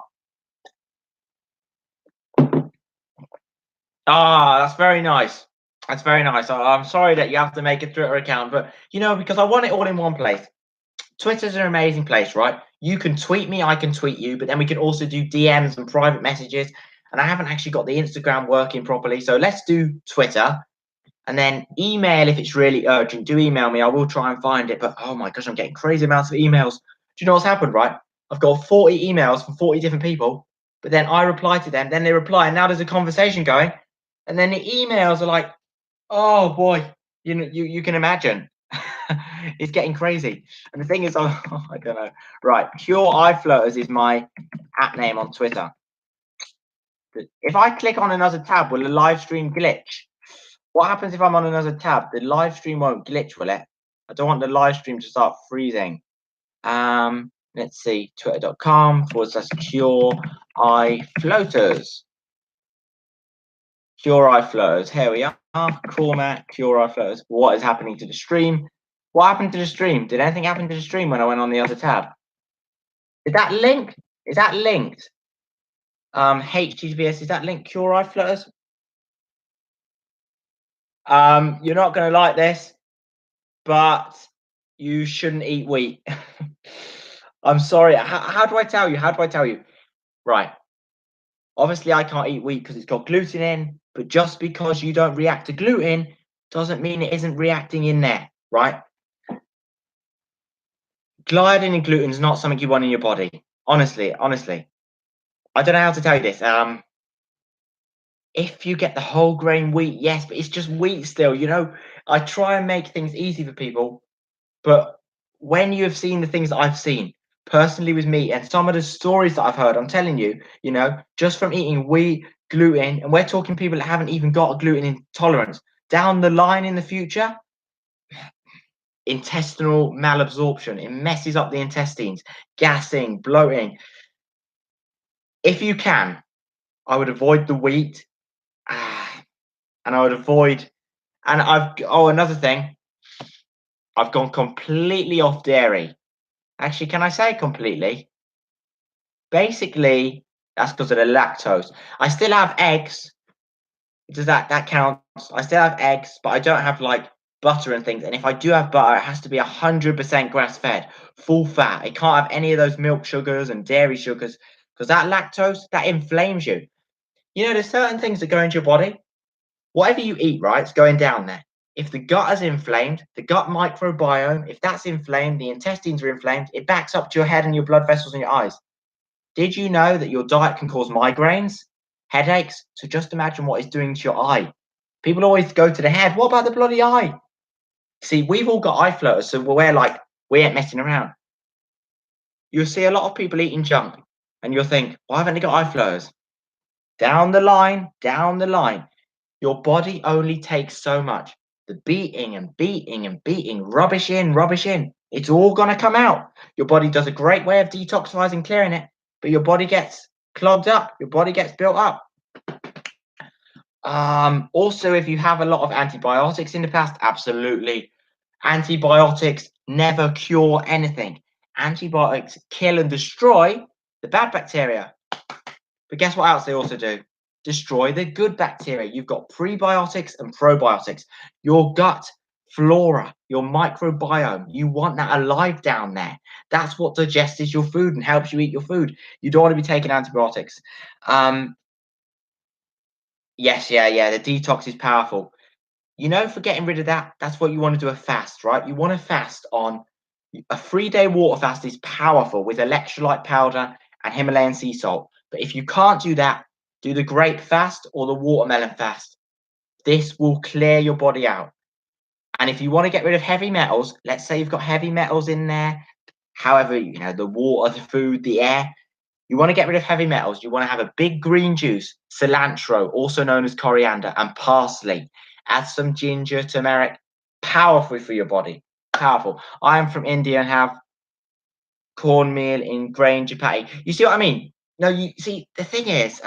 Ah, that's very nice. That's very nice. I'm sorry that you have to make a Twitter account, but you know, because I want it all in one place. Twitter's an amazing place, right? You can tweet me, I can tweet you, but then we can also do DMs and private messages. And I haven't actually got the Instagram working properly. So let's do Twitter. And then email if it's really urgent. Do email me. I will try and find it. But oh my gosh, I'm getting crazy amounts of emails. Do you know what's happened, right? I've got 40 emails from 40 different people. But then I reply to them. Then they reply. And now there's a conversation going. And then the emails are like, oh boy, you know, you can imagine. It's getting crazy. And the thing is, I don't know. Right. Pure Eye Floaters is my app name on Twitter. If I click on another tab, will the live stream glitch? What happens if I'm on another tab? The live stream won't glitch, will it? I don't want the live stream to start freezing. Let's see, twitter.com/cure eye floaters. Cure eye floaters. Here we are. Cormac, cure eye floaters. What is happening to the stream? What happened to the stream? Did anything happen to the stream when I went on the other tab? Is that linked? Is that linked? HTTPS, is that linked? Cure eye floaters? You're not going to like this, but you shouldn't eat wheat. I'm sorry. How do I tell you? How do I tell you? Right. Obviously, I can't eat wheat because it's got gluten in, but just because you don't react to gluten doesn't mean it isn't reacting in there, right? Gliadin and gluten is not something you want in your body. Honestly. I don't know how to tell you this. If you get the whole grain wheat, yes, but it's just wheat still, you know. I try and make things easy for people, but when you have seen the things that I've seen personally with me and some of the stories that I've heard, I'm telling you, you know, just from eating wheat, gluten, and we're talking people that haven't even got a gluten intolerance, down the line in the future, intestinal malabsorption, it messes up the intestines, gassing, bloating. If you can, I would avoid the wheat, and I would avoid, and another thing, I've gone completely off dairy. Actually, can I say completely? Basically, that's because of the lactose. I still have eggs. Does that count? I still have eggs, but I don't have like butter and things. And if I do have butter, it has to be 100% grass fed, full fat. It can't have any of those milk sugars and dairy sugars because that lactose that inflames you. You know, there's certain things that go into your body. Whatever you eat, right, it's going down there. If the gut is inflamed, the gut microbiome, if that's inflamed, the intestines are inflamed, it backs up to your head and your blood vessels in your eyes. Did you know that your diet can cause migraines, headaches? So just imagine what it's doing to your eye. People always go to the head. What about the bloody eye? See, we've all got eye floaters, so we ain't messing around. You'll see a lot of people eating junk, and you'll think, why haven't they got eye floaters? Down the line, your body only takes so much. The beating and beating and beating, rubbish in, rubbish in. It's all gonna come out. Your body does a great way of detoxifying, clearing it, but your body gets clogged up, your body gets built up. Also, if you have a lot of antibiotics in the past, absolutely. Antibiotics never cure anything. Antibiotics kill and destroy the bad bacteria. But guess what else they also do? Destroy the good bacteria. You've got prebiotics and probiotics. Your gut flora, your microbiome, you want that alive down there. That's what digests your food and helps you eat your food. You don't want to be taking antibiotics. Yes, yeah. The detox is powerful. You know, for getting rid of that, that's what you want to do, a fast, right? You want to fast on a 3-day water fast is powerful with electrolyte powder and Himalayan sea salt. But if you can't do that, do the grape fast or the watermelon fast. This will clear your body out. And if you want to get rid of heavy metals, let's say you've got heavy metals in there, however, you know, the water, the food, the air, you want to get rid of heavy metals. You want to have a big green juice, cilantro, also known as coriander, and parsley. Add some ginger, turmeric. Powerful for your body. Powerful. I am from India and have cornmeal in grain chapati. You see what I mean? No, you see, the thing is,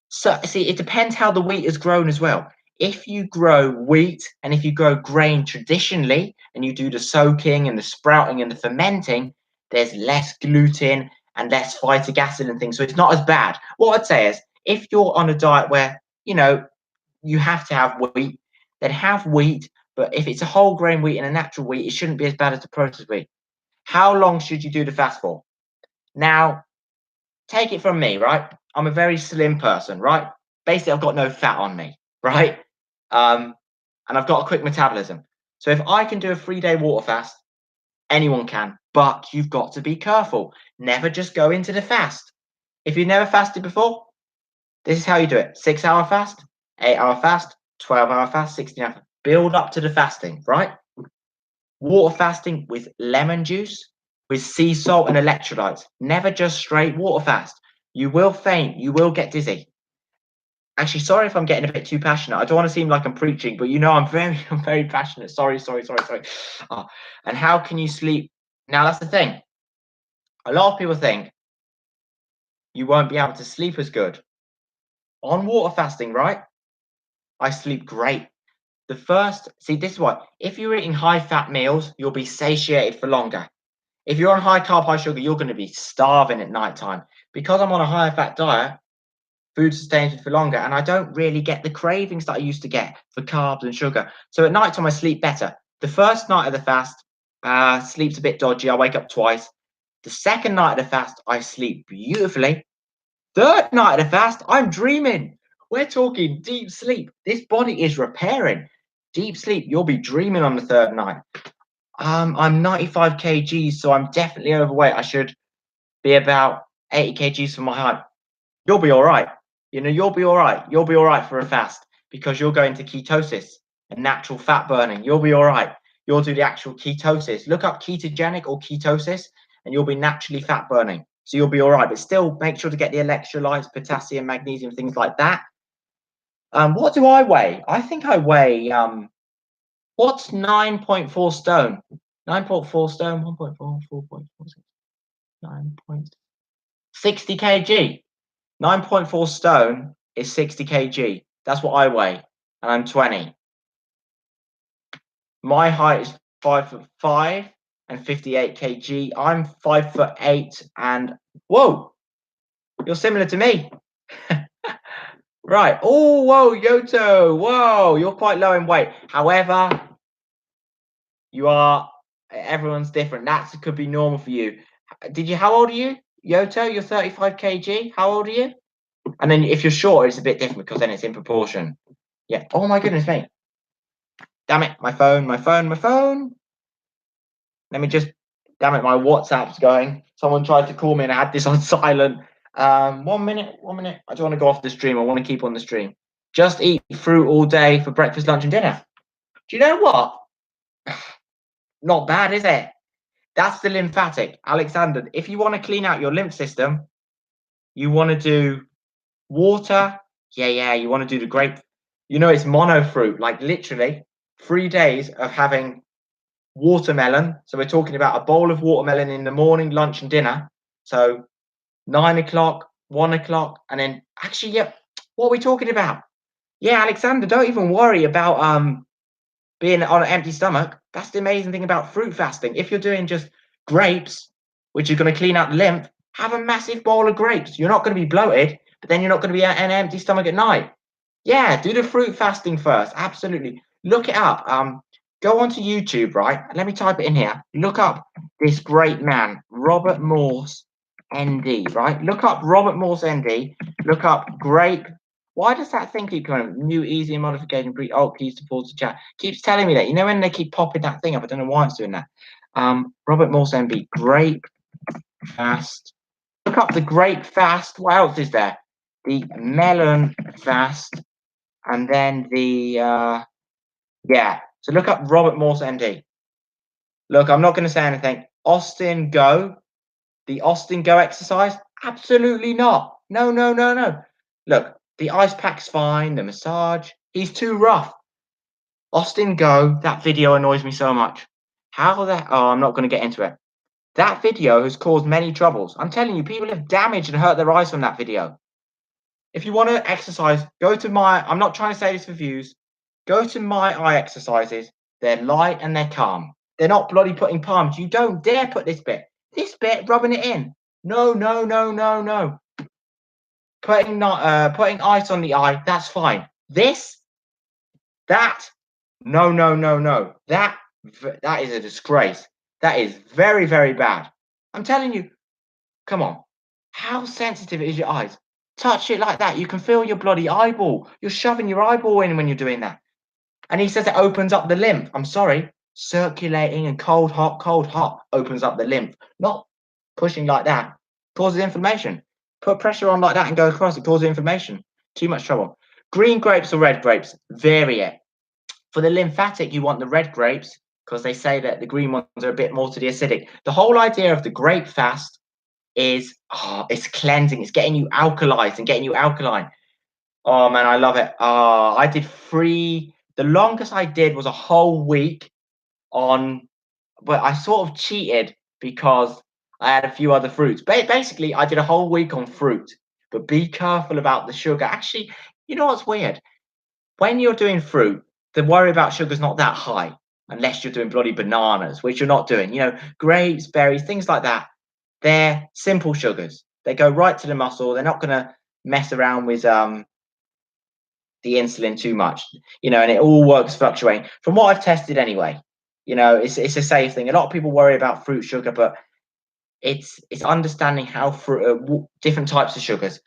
so see, it depends how the wheat is grown as well. If you grow wheat and if you grow grain traditionally and you do the soaking and the sprouting and the fermenting, there's less gluten and less phytic acid and things. So it's not as bad. What I'd say is if you're on a diet where, you know, you have to have wheat, then have wheat. But if it's a whole grain wheat and a natural wheat, it shouldn't be as bad as the processed wheat. How long should you do the fast for? Now, take it from me, right? I'm a very slim person, right? Basically, I've got no fat on me, right? And I've got a quick metabolism. So if I can do a 3-day water fast, anyone can, but you've got to be careful. Never just go into the fast. If you've never fasted before, this is how you do it. 6-hour fast, 8-hour fast, 12-hour fast, 16-hour fast. Build up to the fasting, right? Water fasting with lemon juice, with sea salt and electrolytes. Never just straight water fast. You will faint. You will get dizzy. Actually, sorry if I'm getting a bit too passionate. I don't want to seem like I'm preaching, but you know I'm very passionate. Sorry. Oh, and how can you sleep? Now that's the thing. A lot of people think you won't be able to sleep as good on water fasting, right? I sleep great. This is what, if you're eating high fat meals, you'll be satiated for longer. If you're on high carb, high sugar, you're going to be starving at nighttime. Because I'm on a higher fat diet, food sustains me for longer, and I don't really get the cravings that I used to get for carbs and sugar. So at nighttime, I sleep better. The first night of the fast, sleep's a bit dodgy. I wake up twice. The second night of the fast, I sleep beautifully. Third night of the fast, I'm dreaming. We're talking deep sleep. This body is repairing. Deep sleep, you'll be dreaming on the third night. I'm 95 kgs, so I'm definitely overweight. I should be about 80 kgs for my height. You'll be all right. You'll be all right. You'll be all right for a fast because you'll go into ketosis and natural fat burning. You'll be all right. You'll do the actual ketosis. Look up ketogenic or ketosis, and you'll be naturally fat burning. So you'll be all right. But still, make sure to get the electrolytes, potassium, magnesium, things like that. What do I weigh? I think I weigh what's 9.4 stone? 9.4 stone, 1.4, 4.46, 9.60 kg. 9.4 stone is 60 kg. That's what I weigh, and I'm 20. My height is 5'5" and 58 kg. I'm 5'8" and whoa, you're similar to me. Right. Oh, whoa, Yoto. Whoa, you're quite low in weight. However, everyone's different. That could be normal for you. How old are you? Yoto, you're 35 kg. How old are you? And then if you're short, it's a bit different because then it's in proportion. Yeah. Oh my goodness me. Damn it. My phone. Let me just, damn it. My WhatsApp's going. Someone tried to call me and I had this on silent. 1 minute. I don't want to go off the stream. I want to keep on the stream. Just eat fruit all day for breakfast, lunch, and dinner. Do you know what? Not bad, is it? That's the lymphatic. Alexander, if you want to clean out your lymph system, you want to do water. Yeah, you want to do the grape. It's mono fruit, like literally 3 days of having watermelon. So we're talking about a bowl of watermelon in the morning, lunch, and dinner. So 9 o'clock, 1 o'clock, and then actually, yeah, what are we talking about? Yeah, Alexander, don't even worry about being on an empty stomach. That's the amazing thing about fruit fasting. If you're doing just grapes, which is going to clean out the lymph, have a massive bowl of grapes. You're not going to be bloated, but then you're not going to be at an empty stomach at night. Yeah, do the fruit fasting first. Absolutely. Look it up. Go onto YouTube, right? Let me type it in here. Look up this great man, Robert Morse, ND, right? Look up Robert Morse, ND. Look up grape. Why does that thing keep coming? New, easy modification. Keys to pause the chat. Keeps telling me that. When they keep popping that thing up, I don't know why it's doing that. Robert Morse, ND, grape fast. Look up the grape fast. What else is there? The melon fast. And then the so look up Robert Morse ND. Look, I'm not going to say anything. Austin Go, the Austin Go exercise? Absolutely not. No. Look, the ice pack's fine, the massage, he's too rough. Austin Go, that video annoys me so much. Oh, I'm not going to get into it. That video has caused many troubles. I'm telling you, people have damaged and hurt their eyes from that video. If you want to exercise, go to I'm not trying to say this for views. Go to my eye exercises. They're light and they're calm. They're not bloody putting palms. You don't dare put this bit, rubbing it in. No. Putting ice on the eye, that's fine. No. That is a disgrace. That is very, very bad. I'm telling you, come on. How sensitive is your eyes? Touch it like that. You can feel your bloody eyeball. You're shoving your eyeball in when you're doing that. And he says it opens up the lymph. I'm sorry. Circulating and cold, hot opens up the lymph. Not pushing like that. Causes inflammation. Put pressure on like that and go across. It causes inflammation. Too much trouble. Green grapes or red grapes? Vary it. For the lymphatic, you want the red grapes because they say that the green ones are a bit more to the acidic. The whole idea of the grape fast is it's cleansing. It's getting you alkalized and getting you alkaline. Oh man, I love it. I did 3. The longest I did was a whole week but I sort of cheated because I had a few other fruits. Basically, I did a whole week on fruit, but be careful about the sugar. Actually, you know what's weird? When you're doing fruit, the worry about sugar is not that high, unless you're doing bloody bananas, which you're not doing. Grapes, berries, things like that. They're simple sugars. They go right to the muscle. They're not going to mess around with the insulin too much, and it all works fluctuating. From what I've tested anyway, it's a safe thing. A lot of people worry about fruit sugar, but it's understanding how different types of sugars,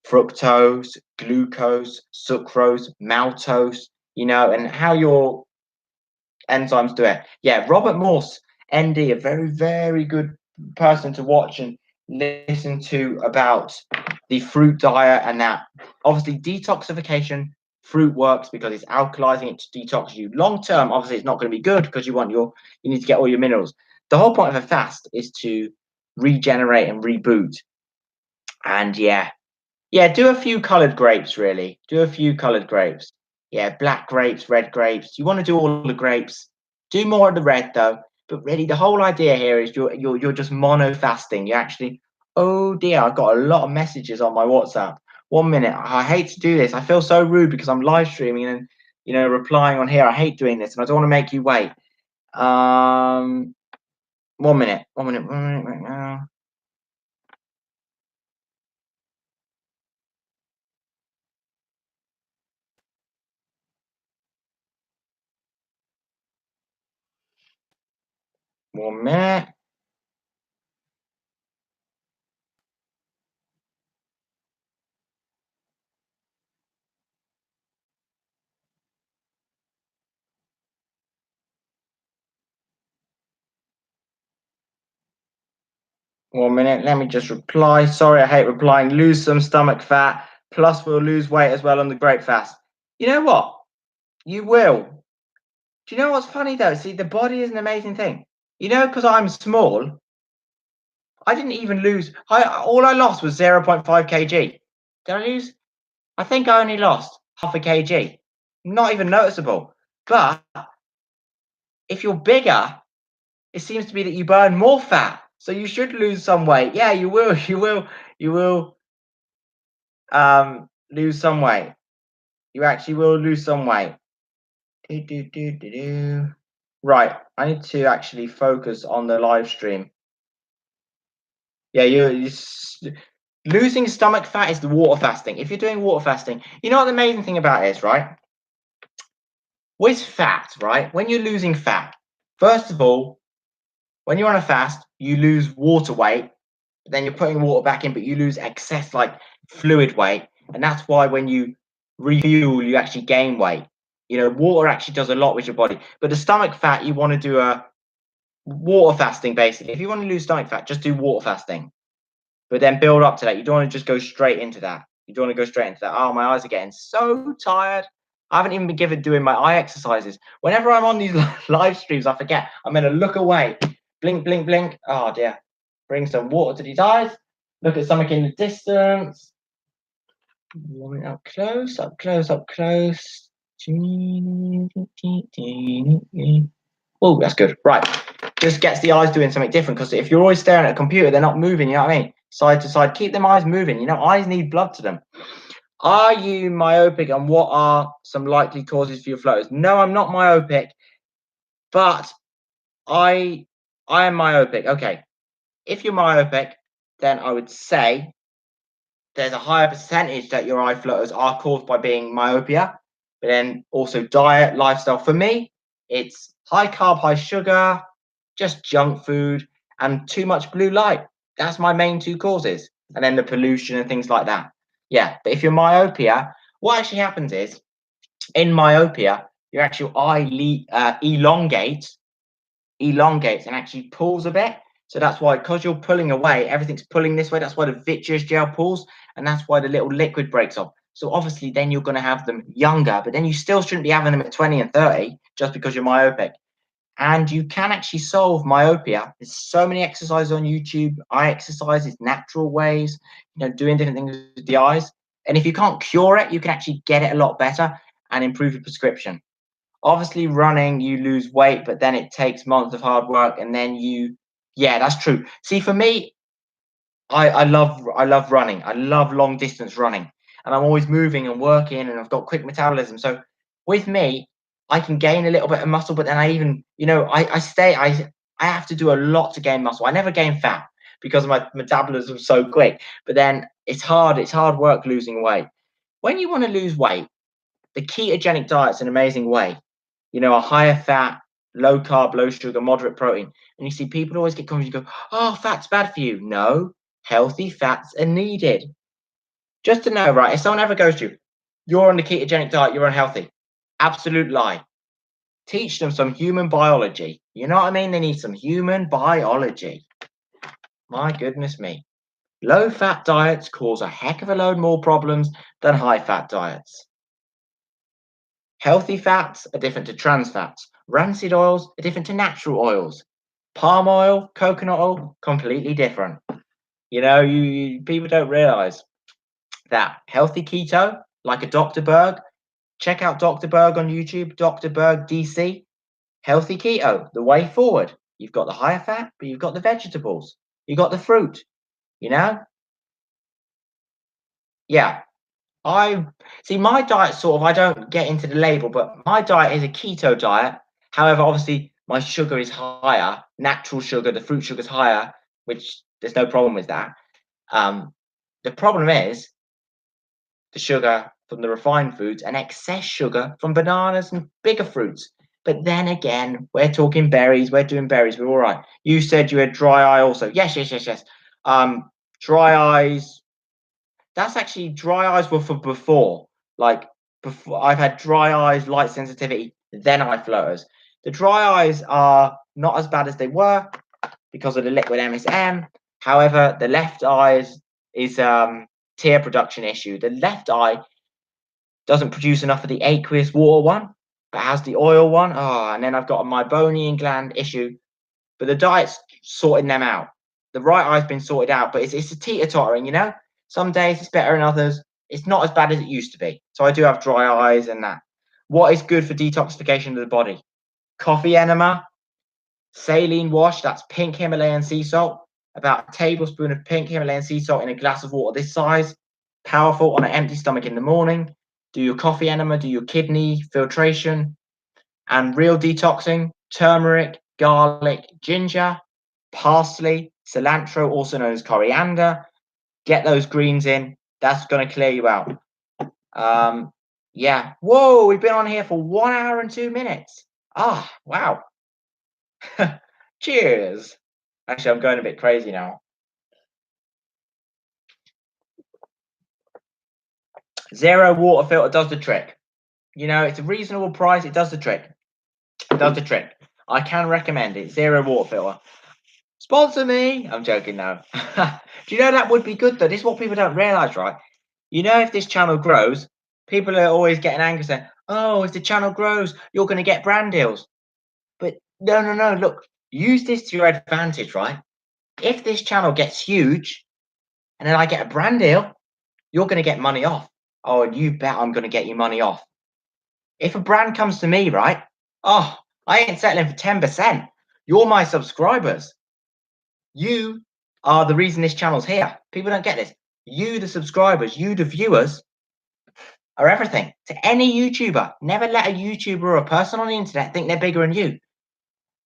fructose, glucose, sucrose, maltose, and how your enzymes do it. Yeah, Robert Morse, ND, a very, very good person to watch and listen to about the fruit diet, and that obviously detoxification, fruit works because it's alkalizing it to detox you. Long term, obviously, it's not going to be good because you need to get all your minerals. The whole point of a fast is to regenerate and reboot. And yeah, do a few colored grapes, really. Do a few colored grapes. Yeah, black grapes, red grapes. You want to do all the grapes. Do more of the red though. But really, the whole idea here is you're just mono fasting. You actually, oh dear, I got a lot of messages on my WhatsApp. 1 minute. I hate to do this. I feel so rude because I'm live streaming and replying on here. I hate doing this, and I don't want to make you wait. 1 minute. 1 minute. 1 minute right now. One minute. 1 minute. Let me just reply. Sorry, I hate replying. Lose some stomach fat. Plus, we'll lose weight as well on the grape fast. You know what? You will. Do you know what's funny though? See, the body is an amazing thing. Because I'm small, I didn't even lose. All I lost was 0.5 kg. Did I lose? I think I only lost half a kg. Not even noticeable. But if you're bigger, it seems to be that you burn more fat. So you should lose some weight. Yeah, you will. You will lose some weight. You actually will lose some weight. Right, I need to actually focus on the live stream. Yeah, losing stomach fat is the water fasting. If you're doing water fasting, you know what the amazing thing about it is, right? With fat, right? When you're losing fat, first of all, when you're on a fast, you lose water weight, but then you're putting water back in, but you lose excess like fluid weight. And that's why when you refuel, you actually gain weight. Water actually does a lot with your body. But the stomach fat, you want to do a water fasting, basically. If you want to lose stomach fat, just do water fasting. But then build up to that. You don't want to just go straight into that. You don't want to go straight into that. Oh, my eyes are getting so tired. I haven't even been given doing my eye exercises. Whenever I'm on these live streams, I forget. I'm going to look away. Blink, blink, blink. Oh, dear. Bring some water to these eyes. Look at something in the distance. Up close, up close, up close. Oh, that's good. Right. Just gets the eyes doing something different, because if you're always staring at a computer, they're not moving. You know what I mean? Side to side. Keep them eyes moving. Eyes need blood to them. Are you myopic, and what are some likely causes for your floaters? No, I'm not myopic, but I am myopic. Okay. If you're myopic, then I would say there's a higher percentage that your eye floaters are caused by being myopia, but then also diet, lifestyle. For me, it's high carb, high sugar, just junk food, and too much blue light. That's my main two causes. And then the pollution and things like that. Yeah, but if you're myopia, what actually happens is in myopia, your actual eye elongates and actually pulls a bit. So that's why, because you're pulling away, everything's pulling this way. That's why the vitreous gel pulls, and that's why the little liquid breaks off. So obviously, then you're going to have them younger, but then you still shouldn't be having them at 20 and 30 just because you're myopic. And you can actually solve myopia. There's so many exercises on YouTube, eye exercises, natural ways, doing different things with the eyes. And if you can't cure it, you can actually get it a lot better and improve your prescription. Obviously, running, you lose weight, but then it takes months of hard work, and then you Yeah, that's true. See, for me, I love running. I love long distance running, and I'm always moving and working, and I've got quick metabolism. So with me, I can gain a little bit of muscle, but then I even, I have to do a lot to gain muscle. I never gain fat because my metabolism is so quick. But then it's hard. It's hard work losing weight. When you want to lose weight, the ketogenic diet's an amazing way. A higher fat, low carb, low sugar, moderate protein. And you see people always get confused and go, oh, fat's bad for you. No, healthy fats are needed. Just to know, right? If someone ever goes to you, you're on the ketogenic diet, you're unhealthy. Absolute lie. Teach them some human biology. You know what I mean? They need some human biology. My goodness me. Low fat diets cause a heck of a load more problems than high fat diets. Healthy fats are different to trans fats. Rancid oils are different to natural oils. Palm oil, coconut oil, completely different. People don't realize that healthy keto, like a Dr. Berg, check out Dr. Berg on YouTube, Dr. Berg DC. Healthy keto, the way forward. You've got the higher fat, but you've got the vegetables. You've got the fruit, you know? Yeah. I see my diet sort of, I don't get into the label, but my diet is a keto diet. However, obviously, my sugar is higher, natural sugar, the fruit sugar is higher, which there's no problem with that. The problem is the sugar from the refined foods and excess sugar from bananas and bigger fruits. But then again, we're talking berries, we're doing berries, we're all right. You said you had dry eye also. Yes, yes, yes, yes. Dry eyes, that's actually dry eyes were for before. Like before, I've had dry eyes, light sensitivity, then eye floaters. The dry eyes are not as bad as they were because of the liquid MSM. However, the left eyes is tear production issue. The left eye doesn't produce enough of the aqueous water one, but has the oil one. Oh, and then I've got a meibomian gland issue. But the diet's sorting them out. The right eye's been sorted out, but it's a teeter-tottering. Some days it's better than others. It's not as bad as it used to be. So I do have dry eyes and that. What is good for detoxification of the body? Coffee enema, saline wash, that's pink Himalayan sea salt. About a tablespoon of pink Himalayan sea salt in a glass of water this size. Powerful on an empty stomach in the morning. Do your coffee enema, do your kidney filtration. And real detoxing, turmeric, garlic, ginger, parsley, cilantro, also known as coriander. Get those greens in. That's going to clear you out. Yeah. Whoa, we've been on here for 1 hour and 2 minutes. Ah, wow. Cheers. Actually, I'm going a bit crazy now. Zero water filter does the trick. It's a reasonable price. It does the trick. It does the trick. I can recommend it. Zero water filter. Sponsor me. I'm joking now. Do you know that would be good though? This is what people don't realize, right? If this channel grows, people are always getting angry saying, oh, if the channel grows, you're going to get brand deals. But no, no, no. Look, use this to your advantage, right? If this channel gets huge and then I get a brand deal, you're going to get money off. Oh, and you bet I'm going to get you money off. If a brand comes to me, right? Oh, I ain't settling for 10%. You're my subscribers. You are the reason this channel's here. People don't get this. You, the subscribers, you, the viewers, are everything to any YouTuber. Never let a YouTuber or a person on the internet think they're bigger than you.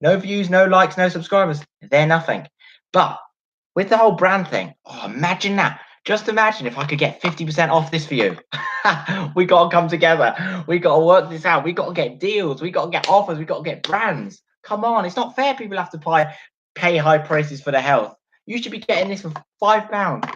No views, no likes, no subscribers. They're nothing. But with the whole brand thing, oh, imagine that. Just imagine if I could get 50% off this for you. We got to come together. We got to work this out. We got to get deals. We got to get offers. We got to get brands. Come on. It's not fair people have to pay high prices for their health. You should be getting this for £5.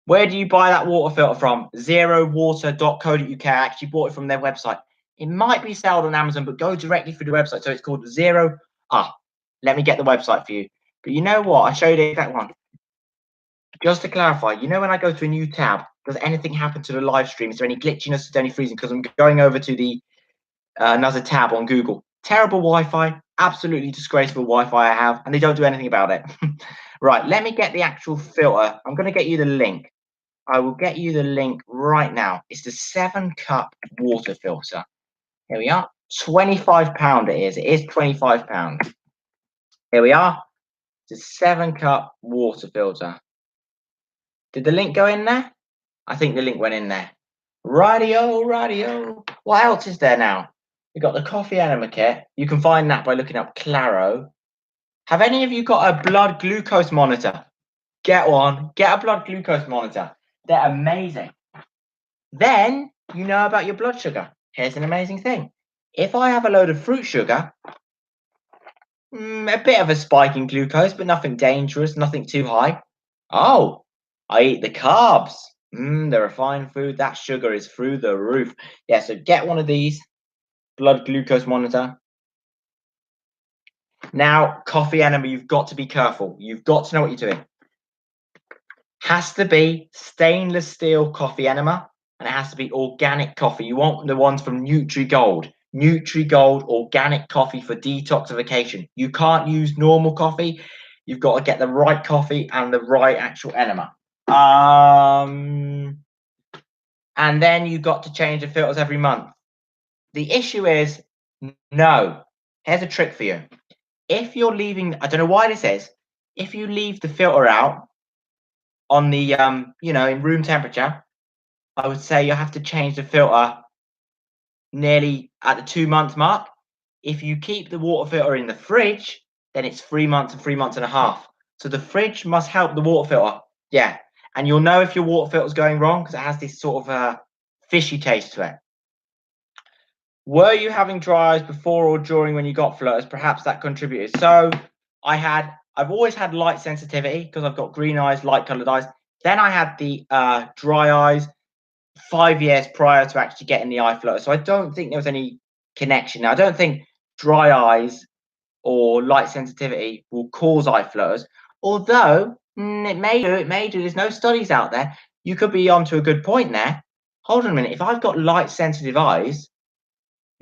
Where do you buy that water filter from? Zerowater.co.uk. I actually bought it from their website. It might be sold on Amazon, but go directly through the website. So it's called Zero. Let me get the website for you. But you know what? I showed you that one. Just to clarify, when I go to a new tab, does anything happen to the live stream? Is there any glitchiness? Is there any freezing? Because I'm going over to the another tab on Google. Terrible Wi-Fi, absolutely disgraceful Wi-Fi I have, and they don't do anything about it. Right, let me get the actual filter. I'm going to get you the link. I will get you the link right now. It's the 7-cup water filter. Here we are. £25 it is. It is £25. Here we are. It's a 7-cup water filter. Did the link go in there? I think the link went in there. Rightio, rightio. What else is there now? We've got the coffee enema kit. You can find that by looking up Claro. Have any of you got a blood glucose monitor? Get one. Get a blood glucose monitor. They're amazing. Then you know about your blood sugar. Here's an amazing thing. If I have a load of fruit sugar, a bit of a spike in glucose, but nothing dangerous, nothing too high. Oh, I eat the carbs. The refined food, that sugar is through the roof. Yeah, so get one of these, blood glucose monitor. Now, coffee enema, you've got to be careful. You've got to know what you're doing. Has to be stainless steel coffee enema, and it has to be organic coffee. You want the ones from NutriGold. NutriGold organic coffee for detoxification. You can't use normal coffee. You've got to get the right coffee and the right actual enema. And then you've got to change the filters every month. The issue is, no. Here's a trick for you. If you're leaving, I don't know why this is, if you leave the filter out on the, in room temperature, I would say you have to change the filter nearly at the 2-month mark. If you keep the water filter in the fridge, then it's 3 months and 3 months and a half. So the fridge must help the water filter. Yeah. And you'll know if your water filter is going wrong because it has this sort of fishy taste to it. Were you having dry eyes before or during when you got floaters? Perhaps that contributed. So I've always had light sensitivity because I've got green eyes, light colored eyes. Then I had the dry eyes 5 years prior to actually getting the eye floater. So I don't think there was any connection. Now, I don't think dry eyes or light sensitivity will cause eye floaters, although it may do. There's no studies out there. You could be onto a good point there. Hold on a minute. If I've got light sensitive eyes,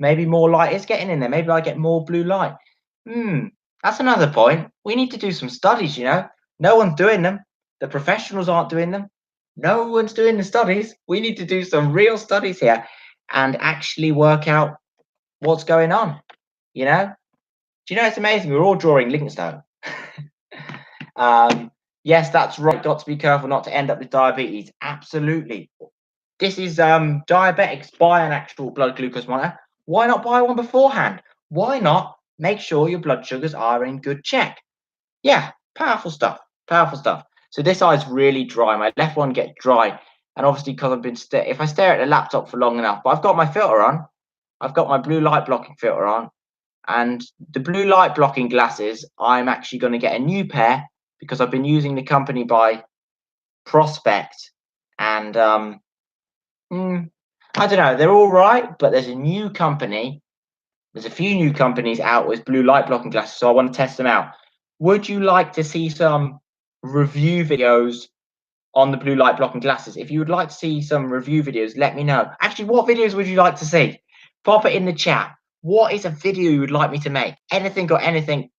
maybe more light is getting in there. Maybe I get more blue light. That's another point. We need to do some studies, No one's doing them. The professionals aren't doing them. No one's doing the studies. We need to do some real studies here and actually work out what's going on, Do it's amazing? We're all drawing links now. Yes, that's right. Got to be careful not to end up with diabetes. Absolutely. This is diabetics buy an actual blood glucose monitor. Why not buy one beforehand? Why not make sure your blood sugars are in good check? Yeah, powerful stuff. Powerful stuff. So this eye's really dry. My left one gets dry, and obviously because I've been if I stare at the laptop for long enough, but I've got my filter on. I've got my blue light blocking filter on, and the blue light blocking glasses. I'm actually going to get a new pair because I've been using the company by Prospect, and I don't know. They're all right, but there's a new company. There's a few new companies out with blue light blocking glasses, so I want to test them out. Would you like to see some review videos on the blue light blocking glasses? If you would like to see some review videos, let me know. Actually, what videos would you like to see? Pop it in the chat. What is a video you would like me to make? Anything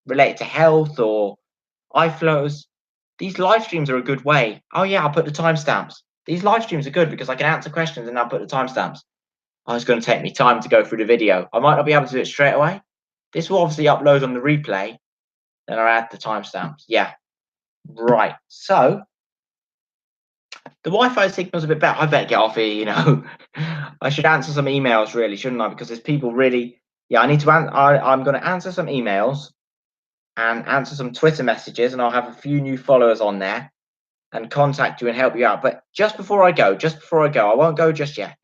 related to health or eye flows? These live streams are a good way. Oh yeah, I'll put the timestamps. These live streams are good because I can answer questions and I'll put the timestamps. Oh, it's going to take me time to go through the video. I might not be able to do it straight away. This will obviously upload on the replay. Then I'll add the timestamps. Yeah. Right. So the Wi-Fi signal's a bit better. I better get off here, I should answer some emails really, shouldn't I? Because there's people really. Yeah, I need to I'm going to answer some emails and answer some Twitter messages, and I'll have a few new followers on there and contact you and help you out. But just before I go, I won't go just yet.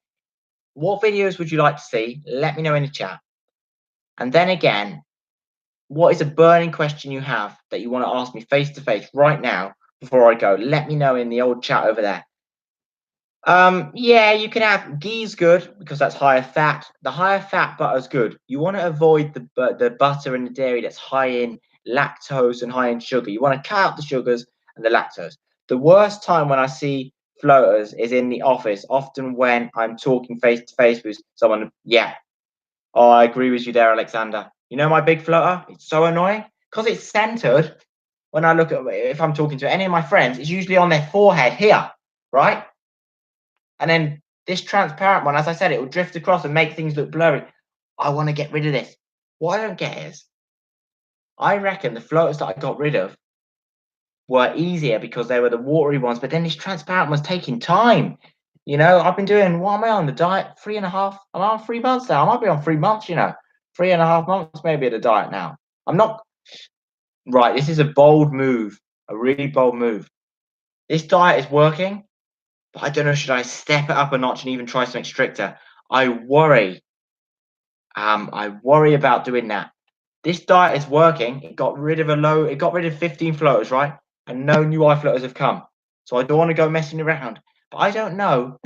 What videos would you like to see? Let me know in the chat. And then again, what is a burning question you have that you want to ask me face to face right now before I go? Let me know in the old chat over there. Yeah, you can have ghee's good because that's higher fat. The higher fat butter is good. You want to avoid the butter and the dairy that's high in lactose and high in sugar. You want to cut out the sugars and the lactose. The worst time when I see floaters is in the office, often when I'm talking face to face with someone. Yeah. Oh, I agree with you there, Alexander. You know my big floater? It's so annoying because it's centered. When I look at if I'm talking to any of my friends, it's usually on their forehead here, right? And then this transparent one, as I said, it will drift across and make things look blurry. I want to get rid of this. What I don't get is, I reckon the floaters that I got rid of were easier because they were the watery ones, but then this transparent one's taking time. I've been doing, what am I on the diet? 3.5, I'm on 3 months now. I might be on 3 months, 3.5 months maybe at the diet now. I'm not, right, this is a bold move, a really bold move. This diet is working, but I don't know, should I step it up a notch and even try something stricter? I worry about doing that. This diet is working. It got rid of 15 floaters, right? And no new eye floaters have come. So I don't want to go messing around. But I don't know.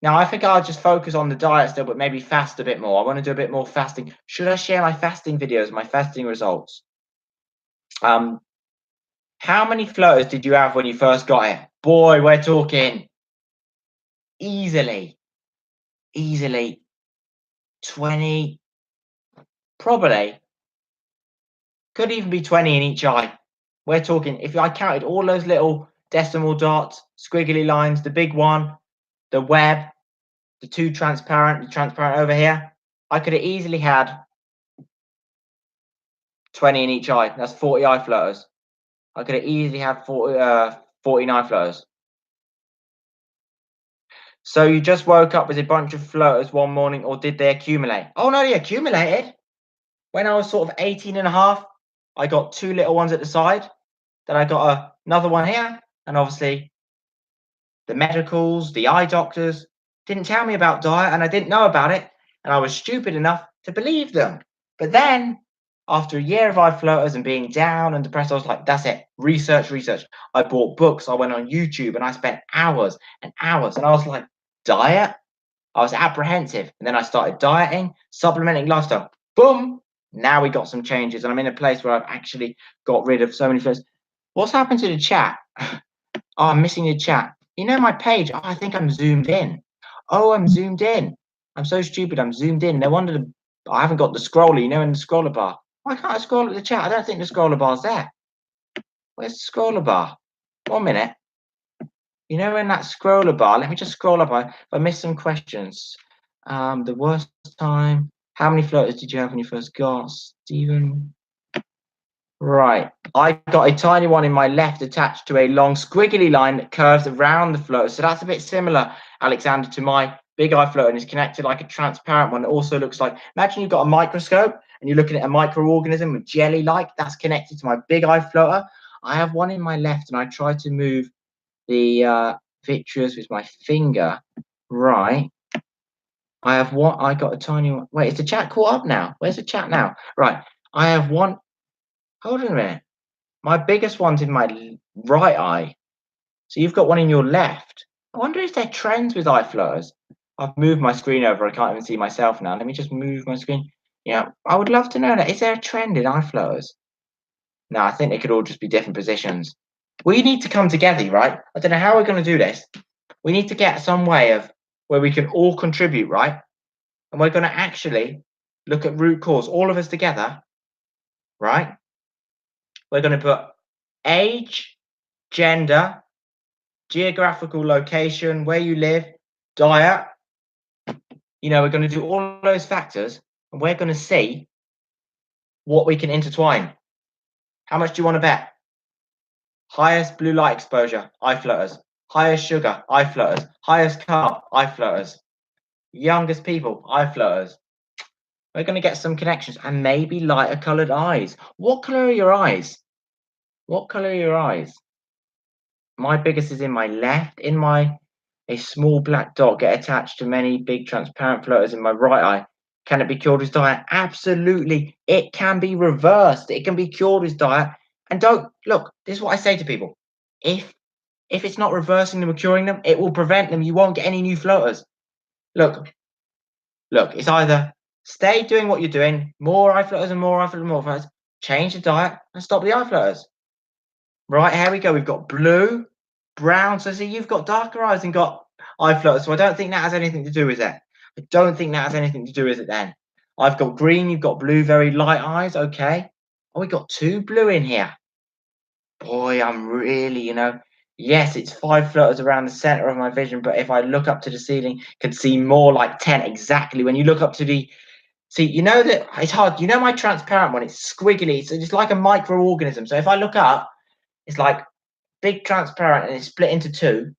Now, I think I'll just focus on the diet still, but maybe fast a bit more. I want to do a bit more fasting. Should I share my fasting videos, my fasting results? How many floaters did you have when you first got it? Boy, we're talking easily 20, probably. Could even be 20 in each eye. We're talking, if I counted all those little decimal dots, squiggly lines, the big one, the web, the transparent over here, I could have easily had 20 in each eye. That's 40 eye floaters. I could have easily had 40 eye floaters. So you just woke up with a bunch of floaters one morning, or did they accumulate? Oh no, they accumulated. When I was sort of 18.5, I got 2 little ones at the side. Then I got another one here, and obviously the medicals, the eye doctors didn't tell me about diet, and I didn't know about it, and I was stupid enough to believe them. But then, after a year of eye floaters and being down and depressed, I was like, that's it, research. I bought books, I went on YouTube, and I spent hours and hours, and I was like, diet? I was apprehensive, and then I started dieting, supplementing lifestyle. Boom! Now we got some changes, and I'm in a place where I've actually got rid of so many floaters. What's happened to the chat? Oh, I'm missing the chat. My page. Oh, I think I'm zoomed in. Oh, I'm zoomed in. I'm so stupid. I'm zoomed in. No wonder I haven't got the scroller, in the scroller bar. Why can't I scroll at the chat? I don't think the scroller bar's there. Where's the scroller bar? 1 minute. In that scroller bar, let me just scroll up. I missed some questions. The worst time. How many floaters did you have when you first got, Stephen? Right. I got a tiny one in my left attached to a long squiggly line that curves around the floater. So that's a bit similar, Alexander, to my big eye floater, and it's connected like a transparent one. It also looks like, imagine you've got a microscope and you're looking at a microorganism with jelly-like. That's connected to my big eye floater. I have one in my left, and I try to move the vitreous with my finger. Right. I have one. I got a tiny one. Wait, is the chat caught up now? Where's the chat now? Right. I have one. Hold on a minute. My biggest one's in my right eye. So you've got one in your left. I wonder if there are trends with eye floaters. I've moved my screen over. I can't even see myself now. Let me just move my screen. Yeah, I would love to know that. Is there a trend in eye floaters? No, I think they could all just be different positions. We need to come together, right? I don't know how we're going to do this. We need to get some way of where we can all contribute, right? And we're going to actually look at root cause, all of us together, right? We're going to put age, gender, geographical location, where you live, diet. We're going to do all those factors, and we're going to see what we can intertwine. How much do you want to bet? Highest blue light exposure, eye floaters. Highest sugar, eye floaters. Highest carb, eye floaters. Youngest people, eye floaters. We're going to get some connections, and maybe lighter colored eyes. What color are your eyes? What color are your eyes? My biggest is in my left. A small black dot get attached to many big transparent floaters in my right eye. Can it be cured with diet? Absolutely. It can be reversed. It can be cured with diet. And don't look, this is what I say to people. If it's not reversing them or curing them, it will prevent them. You won't get any new floaters. Look, it's either stay doing what you're doing, more eye floaters and more eye floaters and more floaters, change the diet and stop the eye floaters. Right, here we go. We've got blue, brown. So see, you've got darker eyes and got eye floaters. So I don't think that has anything to do with it. I don't think that has anything to do with it then. I've got green, you've got blue, very light eyes. Okay. Oh, we got 2 blue in here. Boy, I'm really, yes, it's 5 floaters around the center of my vision. But if I look up to the ceiling, can see more like 10 exactly. When you look up to see, that it's hard. My transparent one, it's squiggly. So it's like a microorganism. So if I look up, It's like big transparent and it's split into two.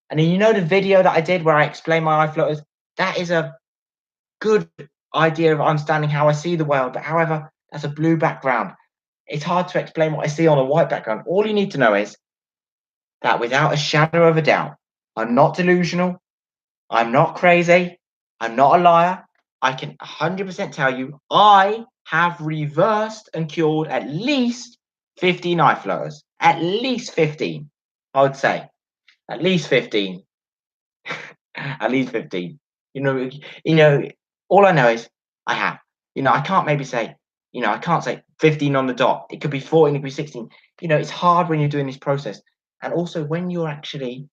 And then the video that I did where I explained my eye floaters, that is a good idea of understanding how I see the world. But however, that's a blue background. It's hard to explain what I see on a white background. All you need to know is that without a shadow of a doubt, I'm not delusional. I'm not crazy. I'm not a liar. I can 100% tell you I have reversed and cured at least 15 eye floaters. At least 15, I would say. At least 15. At least 15. You know, you know, all I know is I have. I can't maybe say, I can't say 15 on the dot. It could be 14, it could be 16. It's hard when you're doing this process. And also when you're actually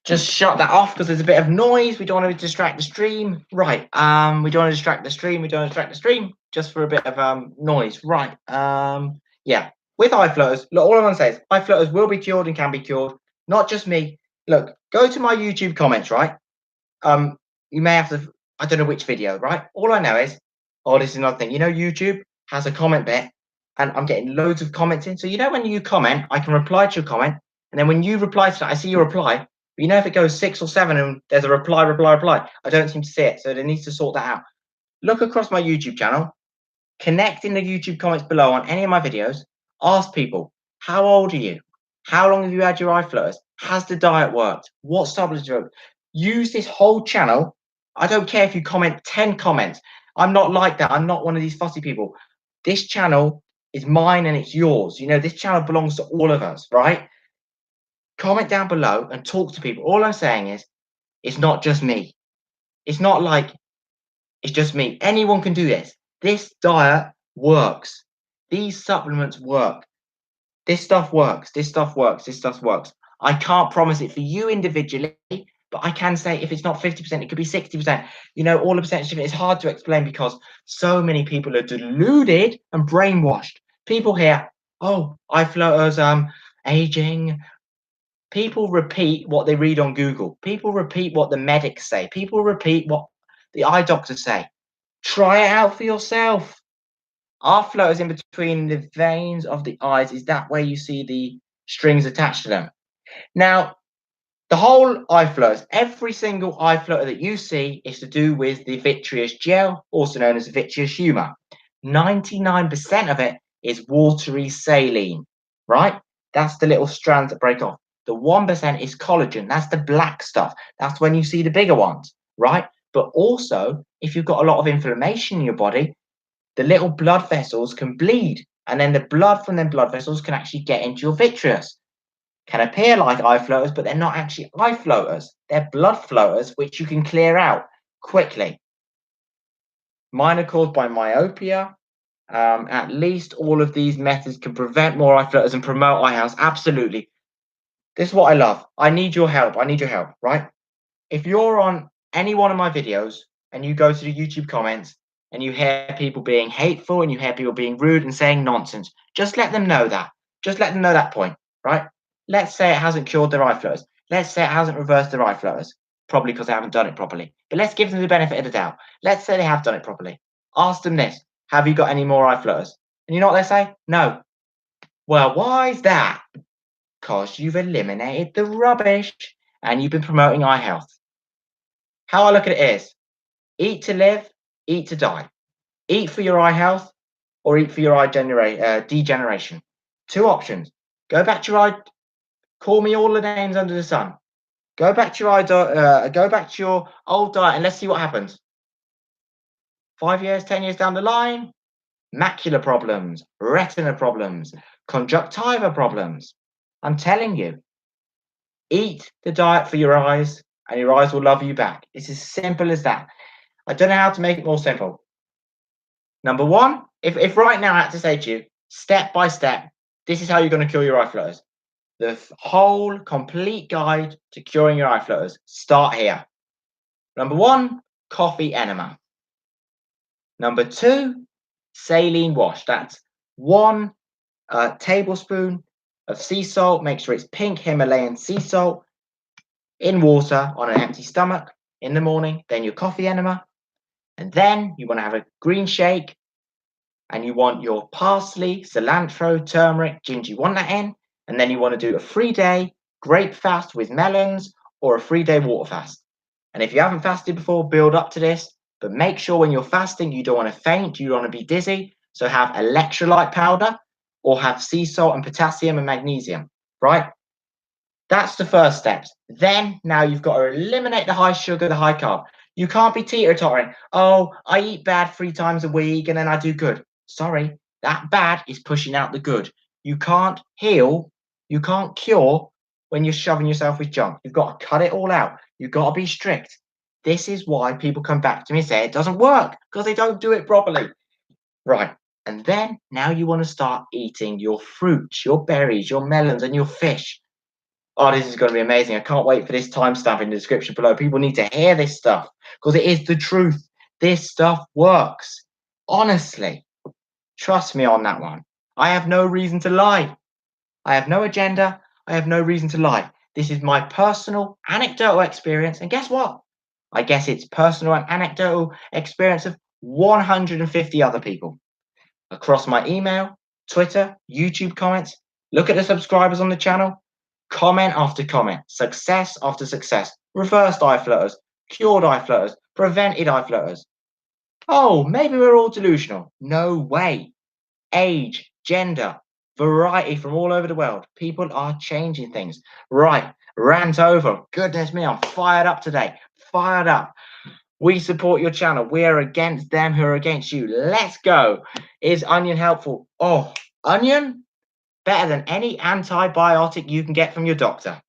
just shut that off because there's a bit of noise. We don't want to distract the stream. Right. We don't want to distract the stream. We don't want to distract the stream just for a bit of noise. Right. Yeah. With eye floaters, look, all I want to say is eye floaters will be cured and can be cured. Not just me. Look, go to my YouTube comments, right? You may have to, I don't know which video, right? All I know is, oh, this is another thing. YouTube has a comment bit and I'm getting loads of comments in. So when you comment, I can reply to your comment. And then when you reply to that, I see your reply. But if it goes 6 or 7 and there's a reply, I don't seem to see it. So they need to sort that out. Look across my YouTube channel, connect in the YouTube comments below on any of my videos. Ask people, how old are you? How long have you had your eye floaters? Has the diet worked? What supplements do you use? This whole channel. I don't care if you comment 10 comments. I'm not like that. I'm not one of these fussy people. This channel is mine and it's yours. This channel belongs to all of us, right? Comment down below and talk to people. All I'm saying is, it's not just me. It's not like it's just me. Anyone can do this. This diet works. These supplements work. This stuff works. This stuff works. This stuff works. I can't promise it for you individually, but I can say if it's not 50%, it could be 60%. All the percentage different. It's hard to explain because so many people are deluded and brainwashed. People hear, oh, eye floaters, aging. People repeat what they read on Google. People repeat what the medics say. People repeat what the eye doctors say. Try it out for yourself. Eye floaters in between the veins of the eyes is that where you see the strings attached to them. Now, the whole eye floaters, every single eye floater that you see is to do with the vitreous gel, also known as vitreous humor. 99% of it is watery saline, right? That's the little strands that break off. The 1% is collagen. That's the black stuff. That's when you see the bigger ones, right? But also, if you've got a lot of inflammation in your body, the little blood vessels can bleed. And then the blood from them blood vessels can actually get into your vitreous. Can appear like eye floaters, but they're not actually eye floaters. They're blood floaters, which you can clear out quickly. Mine are caused by myopia. At least all of these methods can prevent more eye floaters and promote eye health. Absolutely. This is what I love. I need your help. I need your help, right? If you're on any one of my videos and you go to the YouTube comments and you hear people being hateful and you hear people being rude and saying nonsense, just let them know that. Just let them know that point, right? Let's say it hasn't cured their eye floaters. Let's say it hasn't reversed their eye floaters, probably because they haven't done it properly. But let's give them the benefit of the doubt. Let's say they have done it properly. Ask them this. Have you got any more eye floaters? And you know what they say? No. Well, why is that? Because you've eliminated the rubbish and you've been promoting eye health. How I look at it is, eat to live, eat to die. Eat for your eye health or eat for your eye degeneration. Two options. Go back to your eye. Call me all the names under the sun. Go back to your go back to your old diet and let's see what happens. 5 years, 10 years down the line, macular problems, retina problems, conjunctiva problems. I'm telling you, eat the diet for your eyes and your eyes will love you back. It's as simple as that. I don't know how to make it more simple. Number one, if right now I had to say to you, step by step, this is how you're going to cure your eye floaters. The whole complete guide to curing your eye floaters. Start here. Number one, coffee enema. Number two, saline wash. That's 1 tablespoon of sea salt. Make sure it's pink Himalayan sea salt in water on an empty stomach in the morning. Then your coffee enema. And then you want to have a green shake, and you want your parsley, cilantro, turmeric, ginger. You want that in, and then you want to do a 3-day grape fast with melons or a 3-day water fast. And if you haven't fasted before, build up to this, but make sure when you're fasting, you don't want to faint, you don't want to be dizzy. So have electrolyte powder or have sea salt and potassium and magnesium, right? That's the first steps. Then now you've got to eliminate the high sugar, the high carb. You can't be teeter-tottering. Oh, I eat bad 3 times a week and then I do good. Sorry, that bad is pushing out the good. You can't heal, you can't cure when you're shoving yourself with junk. You've got to cut it all out. You've got to be strict. This is why people come back to me and say it doesn't work because they don't do it properly. Right. And then now you want to start eating your fruits, your berries, your melons, and your fish. Oh, this is going to be amazing. I can't wait for this timestamp in the description below. People need to hear this stuff because it is the truth. This stuff works. Honestly, trust me on that one. I have no reason to lie. I have no agenda. I have no reason to lie. This is my personal anecdotal experience. And guess what? I guess it's personal and anecdotal experience of 150 other people across my email, Twitter, YouTube comments. Look at the subscribers on the channel. Comment after comment, success after success, reversed eye flutters, cured eye flutters, prevented eye flutters. Oh, maybe we're all delusional. No way. Age, gender, variety from all over the world. People are changing things. Right, rant over. Goodness me, I'm fired up today. Fired up. We support your channel. We are against them who are against you. Let's go. Is onion helpful? Oh, onion? Better than any antibiotic you can get from your doctor.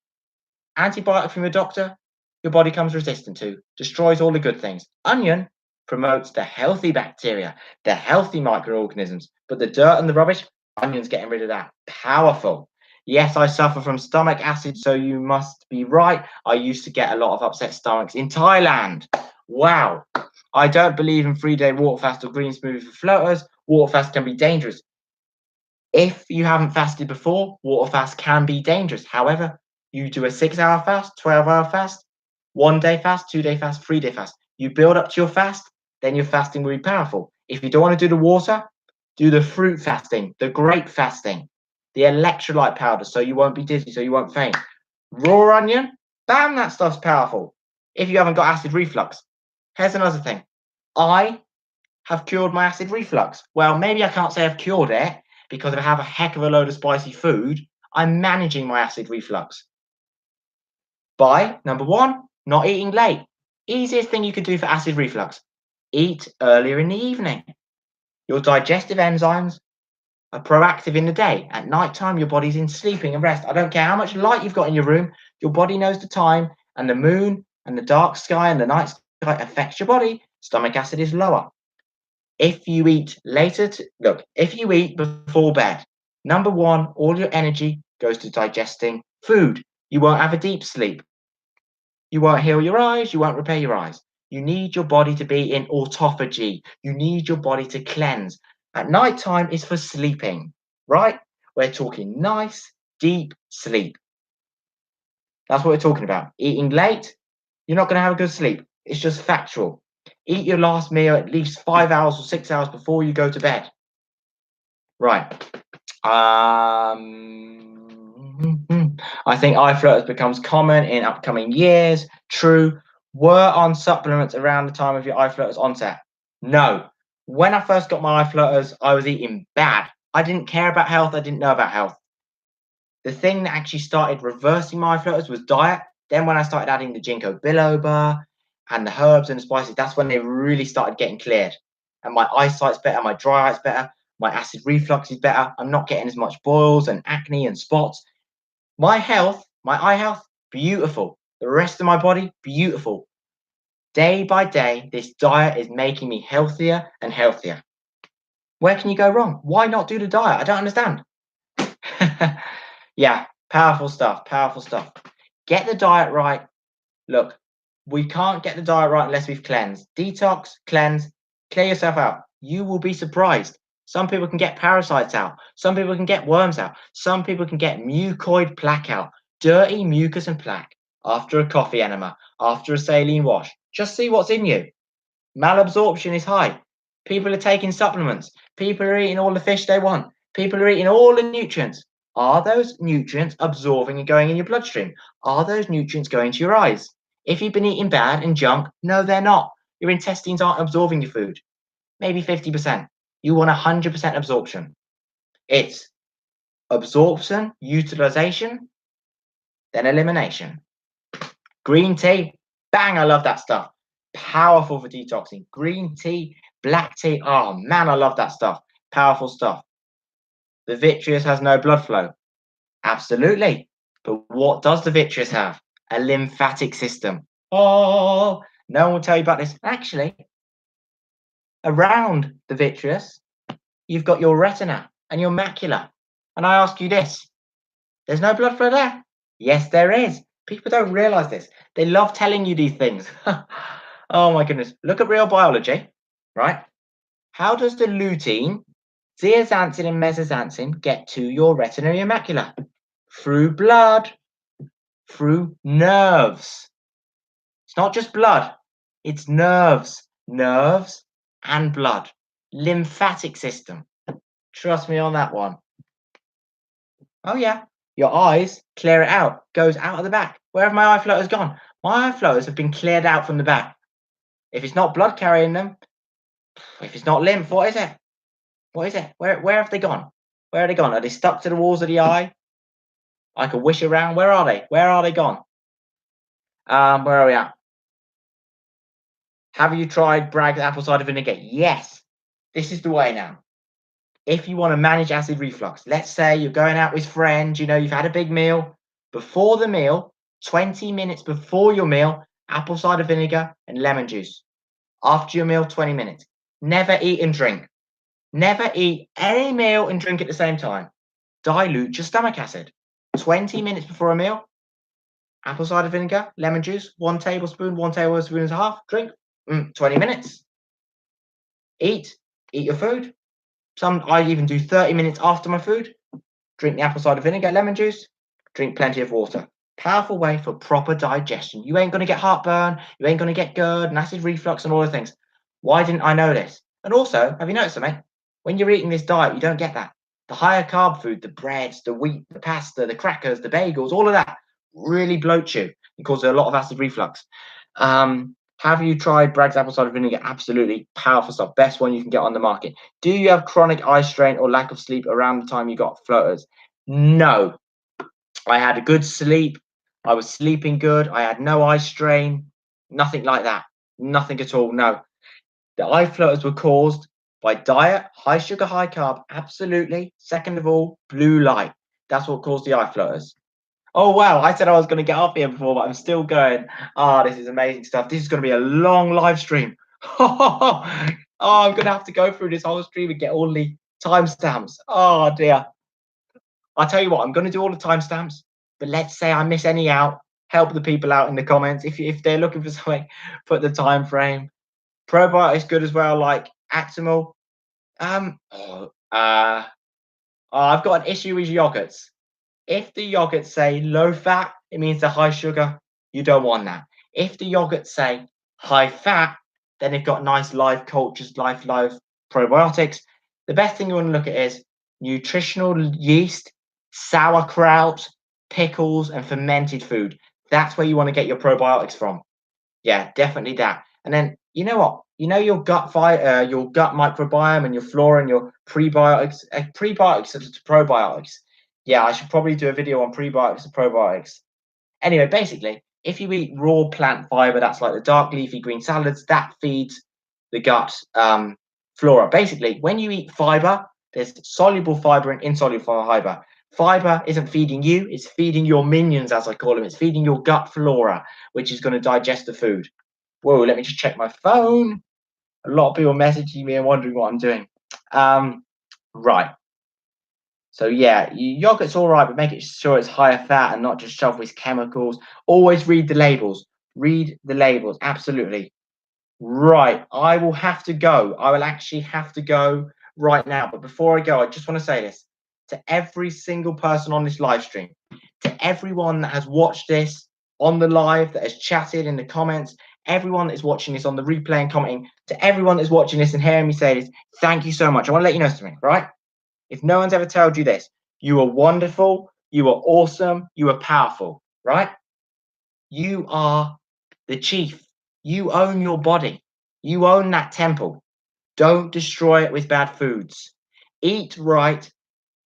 Antibiotic from your doctor, your body comes resistant to, destroys all the good things. Onion promotes the healthy bacteria, the healthy microorganisms, but the dirt and the rubbish, onion's getting rid of that. Powerful. Yes, I suffer from stomach acid, so you must be right. I used to get a lot of upset stomachs in Thailand. Wow. I don't believe in 3-day water fast or green smoothie for floaters. Water fast can be dangerous. If you haven't fasted before, water fast can be dangerous. However, you do a 6-hour fast, 12-hour fast, 1-day fast, 2-day fast, 3-day fast. You build up to your fast, then your fasting will be powerful. If you don't want to do the water, do the fruit fasting, the grape fasting, the electrolyte powder so you won't be dizzy, so you won't faint. Raw onion, bam, that stuff's powerful. If you haven't got acid reflux, here's another thing. I have cured my acid reflux. Well, maybe I can't say I've cured it because if I have a heck of a load of spicy food, I'm managing my acid reflux by, number one, not eating late. Easiest thing you could do for acid reflux, eat earlier in the evening. Your digestive enzymes are proactive in the day. At night time, your body's in sleeping and rest. I don't care how much light you've got in your room, your body knows the time, and the moon and the dark sky and the night sky affects your body. Stomach acid is lower. If you eat if you eat before bed, number one, all your energy goes to digesting food. You won't have a deep sleep. You won't heal your eyes. You won't repair your eyes. You need your body to be in autophagy. You need your body to cleanse. At night time is for sleeping, right? We're talking nice, deep sleep. That's what we're talking about. Eating late, you're not going to have a good sleep. It's just factual. Eat your last meal at least 5 hours or 6 hours before you go to bed. Right. I think eye flutters becomes common in upcoming years. True. Were on supplements around the time of your eye flutters onset? No. When I first got my eye flutters, I was eating bad. I didn't care about health. I didn't know about health. The thing that actually started reversing my eye flutters was diet. Then when I started adding the ginkgo biloba and the herbs and the spices, that's when they really started getting cleared. And my eyesight's better, my dry eye's better, my acid reflux is better. I'm not getting as much boils and acne and spots. My health, my eye health, beautiful. The rest of my body, beautiful. Day by day, this diet is making me healthier and healthier. Where can you go wrong? Why not do the diet? I don't understand. Yeah, powerful stuff, powerful stuff. Get the diet right. Look, we can't get the diet right unless we've cleansed. Detox, cleanse, clear yourself out. You will be surprised. Some people can get parasites out. Some people can get worms out. Some people can get mucoid plaque out. Dirty mucus and plaque after a coffee enema, after a saline wash. Just see what's in you. Malabsorption is high. People are taking supplements. People are eating all the fish they want. People are eating all the nutrients. Are those nutrients absorbing and going in your bloodstream? Are those nutrients going to your eyes? If you've been eating bad and junk, no, they're not. Your intestines aren't absorbing your food. Maybe 50%. You want 100% absorption. It's absorption, utilization, then elimination. Green tea, bang, I love that stuff. Powerful for detoxing. Green tea, black tea, oh man, I love that stuff. Powerful stuff. The vitreous has no blood flow. Absolutely. But what does the vitreous have? A lymphatic system. Oh, no one will tell you about this. Actually, around the vitreous, you've got your retina and your macula. And I ask you this, there's no blood flow there? Yes, there is. People don't realize this. They love telling you these things. Oh my goodness. Look at real biology, right? How does the lutein, zeaxanthin, and mesoxanthin get to your retina and your macula? Through blood, through nerves. It's not just blood, it's nerves. Nerves and blood. Lymphatic system. Trust me on that one. Oh yeah, your eyes clear it out, goes out of the back. Where have my eye floaters gone? My eye floaters have been cleared out from the back. If it's not blood carrying them, if it's not lymph, what is it? What is it? Where have they gone? Where are they gone? Are they stuck to the walls of the eye? I could wish around. Where are they? Where are they gone? Where are we at? Have you tried Bragg's apple cider vinegar? Yes. This is the way now. If you want to manage acid reflux, let's say you're going out with friends, you know, you've had a big meal. Before the meal, 20 minutes before your meal, apple cider vinegar and lemon juice. After your meal, 20 minutes. Never eat and drink. Never eat any meal and drink at the same time. Dilute your stomach acid. 20 minutes before a meal, apple cider vinegar, lemon juice, 1 tablespoon, 1 tablespoon and a half, drink. 20 minutes. Eat your food. I even do 30 minutes after my food. Drink the apple cider vinegar, lemon juice, drink plenty of water. Powerful way for proper digestion. You ain't going to get heartburn, you ain't going to get GERD and acid reflux and all the things. Why didn't I know this? And also, have you noticed something? When you're eating this diet, you don't get that. The higher carb food, the breads, the wheat, the pasta, the crackers, the bagels, all of that really bloats you and causes a lot of acid reflux. Have you tried Bragg's apple cider vinegar? Absolutely powerful stuff. Best one you can get on the market. Do you have chronic eye strain or lack of sleep around the time you got floaters? No. I had a good sleep. I was sleeping good. I had no eye strain. Nothing like that. Nothing at all. No. The eye floaters were caused by diet, high sugar, high carb. Absolutely. Second of all, blue light. That's what caused the eye floaters. Oh, wow. I said I was going to get off here before, but I'm still going. This is amazing stuff. This is going to be a long live stream. I'm going to have to go through this whole stream and get all the timestamps. Oh, dear. I'll tell you what, I'm going to do all the timestamps, but let's say I miss any out. Help the people out in the comments. If they're looking for something, put the time frame. Probiotics good as well, like Actimel. I've got an issue with yogurts. If the yogurts say low fat, it means they're high sugar. You don't want that. If the yogurts say high fat, then they've got nice live cultures, live probiotics. The best thing you want to look at is nutritional yeast, sauerkraut, pickles, and fermented food. That's where you want to get your probiotics from. Yeah, definitely that. And then you know what? You know your gut microbiome and your flora and your prebiotics, prebiotics to probiotics. Yeah, I should probably do a video on prebiotics and probiotics. Anyway, basically, if you eat raw plant fiber, that's like the dark leafy green salads, that feeds the gut flora. Basically, when you eat fiber, there's soluble fiber and insoluble fiber. Fiber isn't feeding you, it's feeding your minions, as I call them. It's feeding your gut flora, which is going to digest the food. Whoa, let me just check my phone. A lot of people messaging me and wondering what I'm doing. Right. So yeah, yogurt's all right, but make sure it's higher fat and not just shoved with chemicals. Always read the labels. Read the labels. Absolutely. Right. I will have to go. I will actually have to go right now. But before I go, I just want to say this to every single person on this live stream, to everyone that has watched this on the live, that has chatted in the comments, everyone that is watching this on the replay and commenting, to everyone that's watching this and hearing me say this, thank you so much. I want to let you know something, right? If no one's ever told you this, you are wonderful, you are awesome, you are powerful, right? You are the chief. You own your body. You own that temple. Don't destroy it with bad foods. Eat right,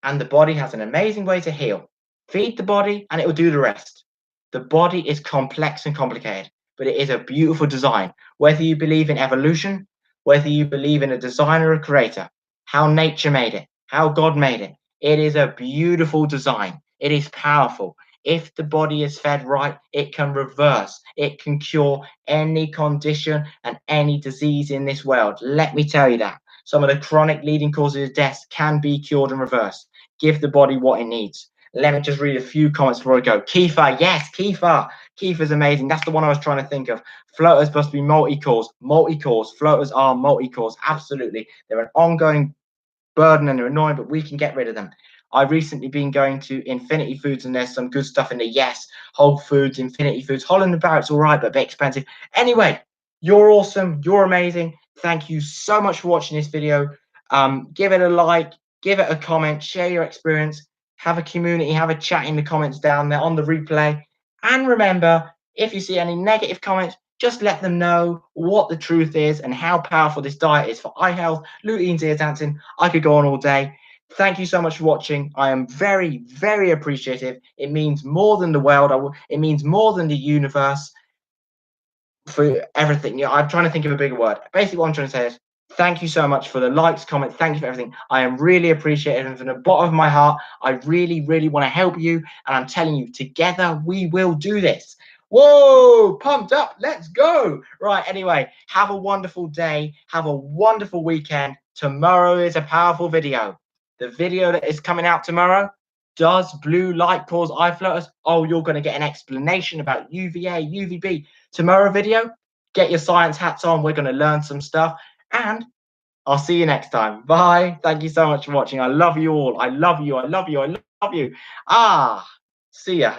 and the body has an amazing way to heal. Feed the body, and it will do the rest. The body is complex and complicated, but it is a beautiful design. Whether you believe in evolution, whether you believe in a designer or creator, how nature made it, how God made it, it is a beautiful design. It is powerful. If the body is fed right, it can reverse, it can cure any condition and any disease in this world. Let me tell you that. Some of the chronic leading causes of death can be cured and reversed. Give the body what it needs. Let me just read a few comments before I go. Kefir, yes, kefir. Kefir's amazing. That's the one I was trying to think of. Floaters must be multi-cause. Multi-cause. Floaters are multi-cause. Absolutely. They're an ongoing burden and they're annoying, but we can get rid of them. I've recently been going to Infinity Foods and there's some good stuff in there. Yes, Whole Foods, Infinity Foods. Holland and Barrett's all right, but a bit expensive. Anyway, you're awesome. You're amazing. Thank you so much for watching this video. Give it a like, give it a comment, share your experience, have a community, have a chat in the comments down there on the replay. And remember, if you see any negative comments, just let them know what the truth is and how powerful this diet is for eye health, luteins, ear dancing. I could go on all day. Thank you so much for watching. I am very, very appreciative. It means more than the world. It means more than the universe for everything. I'm trying to think of a bigger word. Basically, what I'm trying to say is thank you so much for the likes, comments. Thank you for everything. I am really appreciative. And from the bottom of my heart, I really, really want to help you. And I'm telling you, together we will do this. Whoa, pumped up. Let's go. Right. Anyway, have a wonderful day. Have a wonderful weekend. Tomorrow is a powerful video. The video that is coming out tomorrow. Does blue light cause eye flutters? Oh, you're going to get an explanation about UVA, UVB. Tomorrow video, get your science hats on. We're going to learn some stuff. And I'll see you next time. Bye. Thank you so much for watching. I love you all. I love you. I love you. I love you. See ya.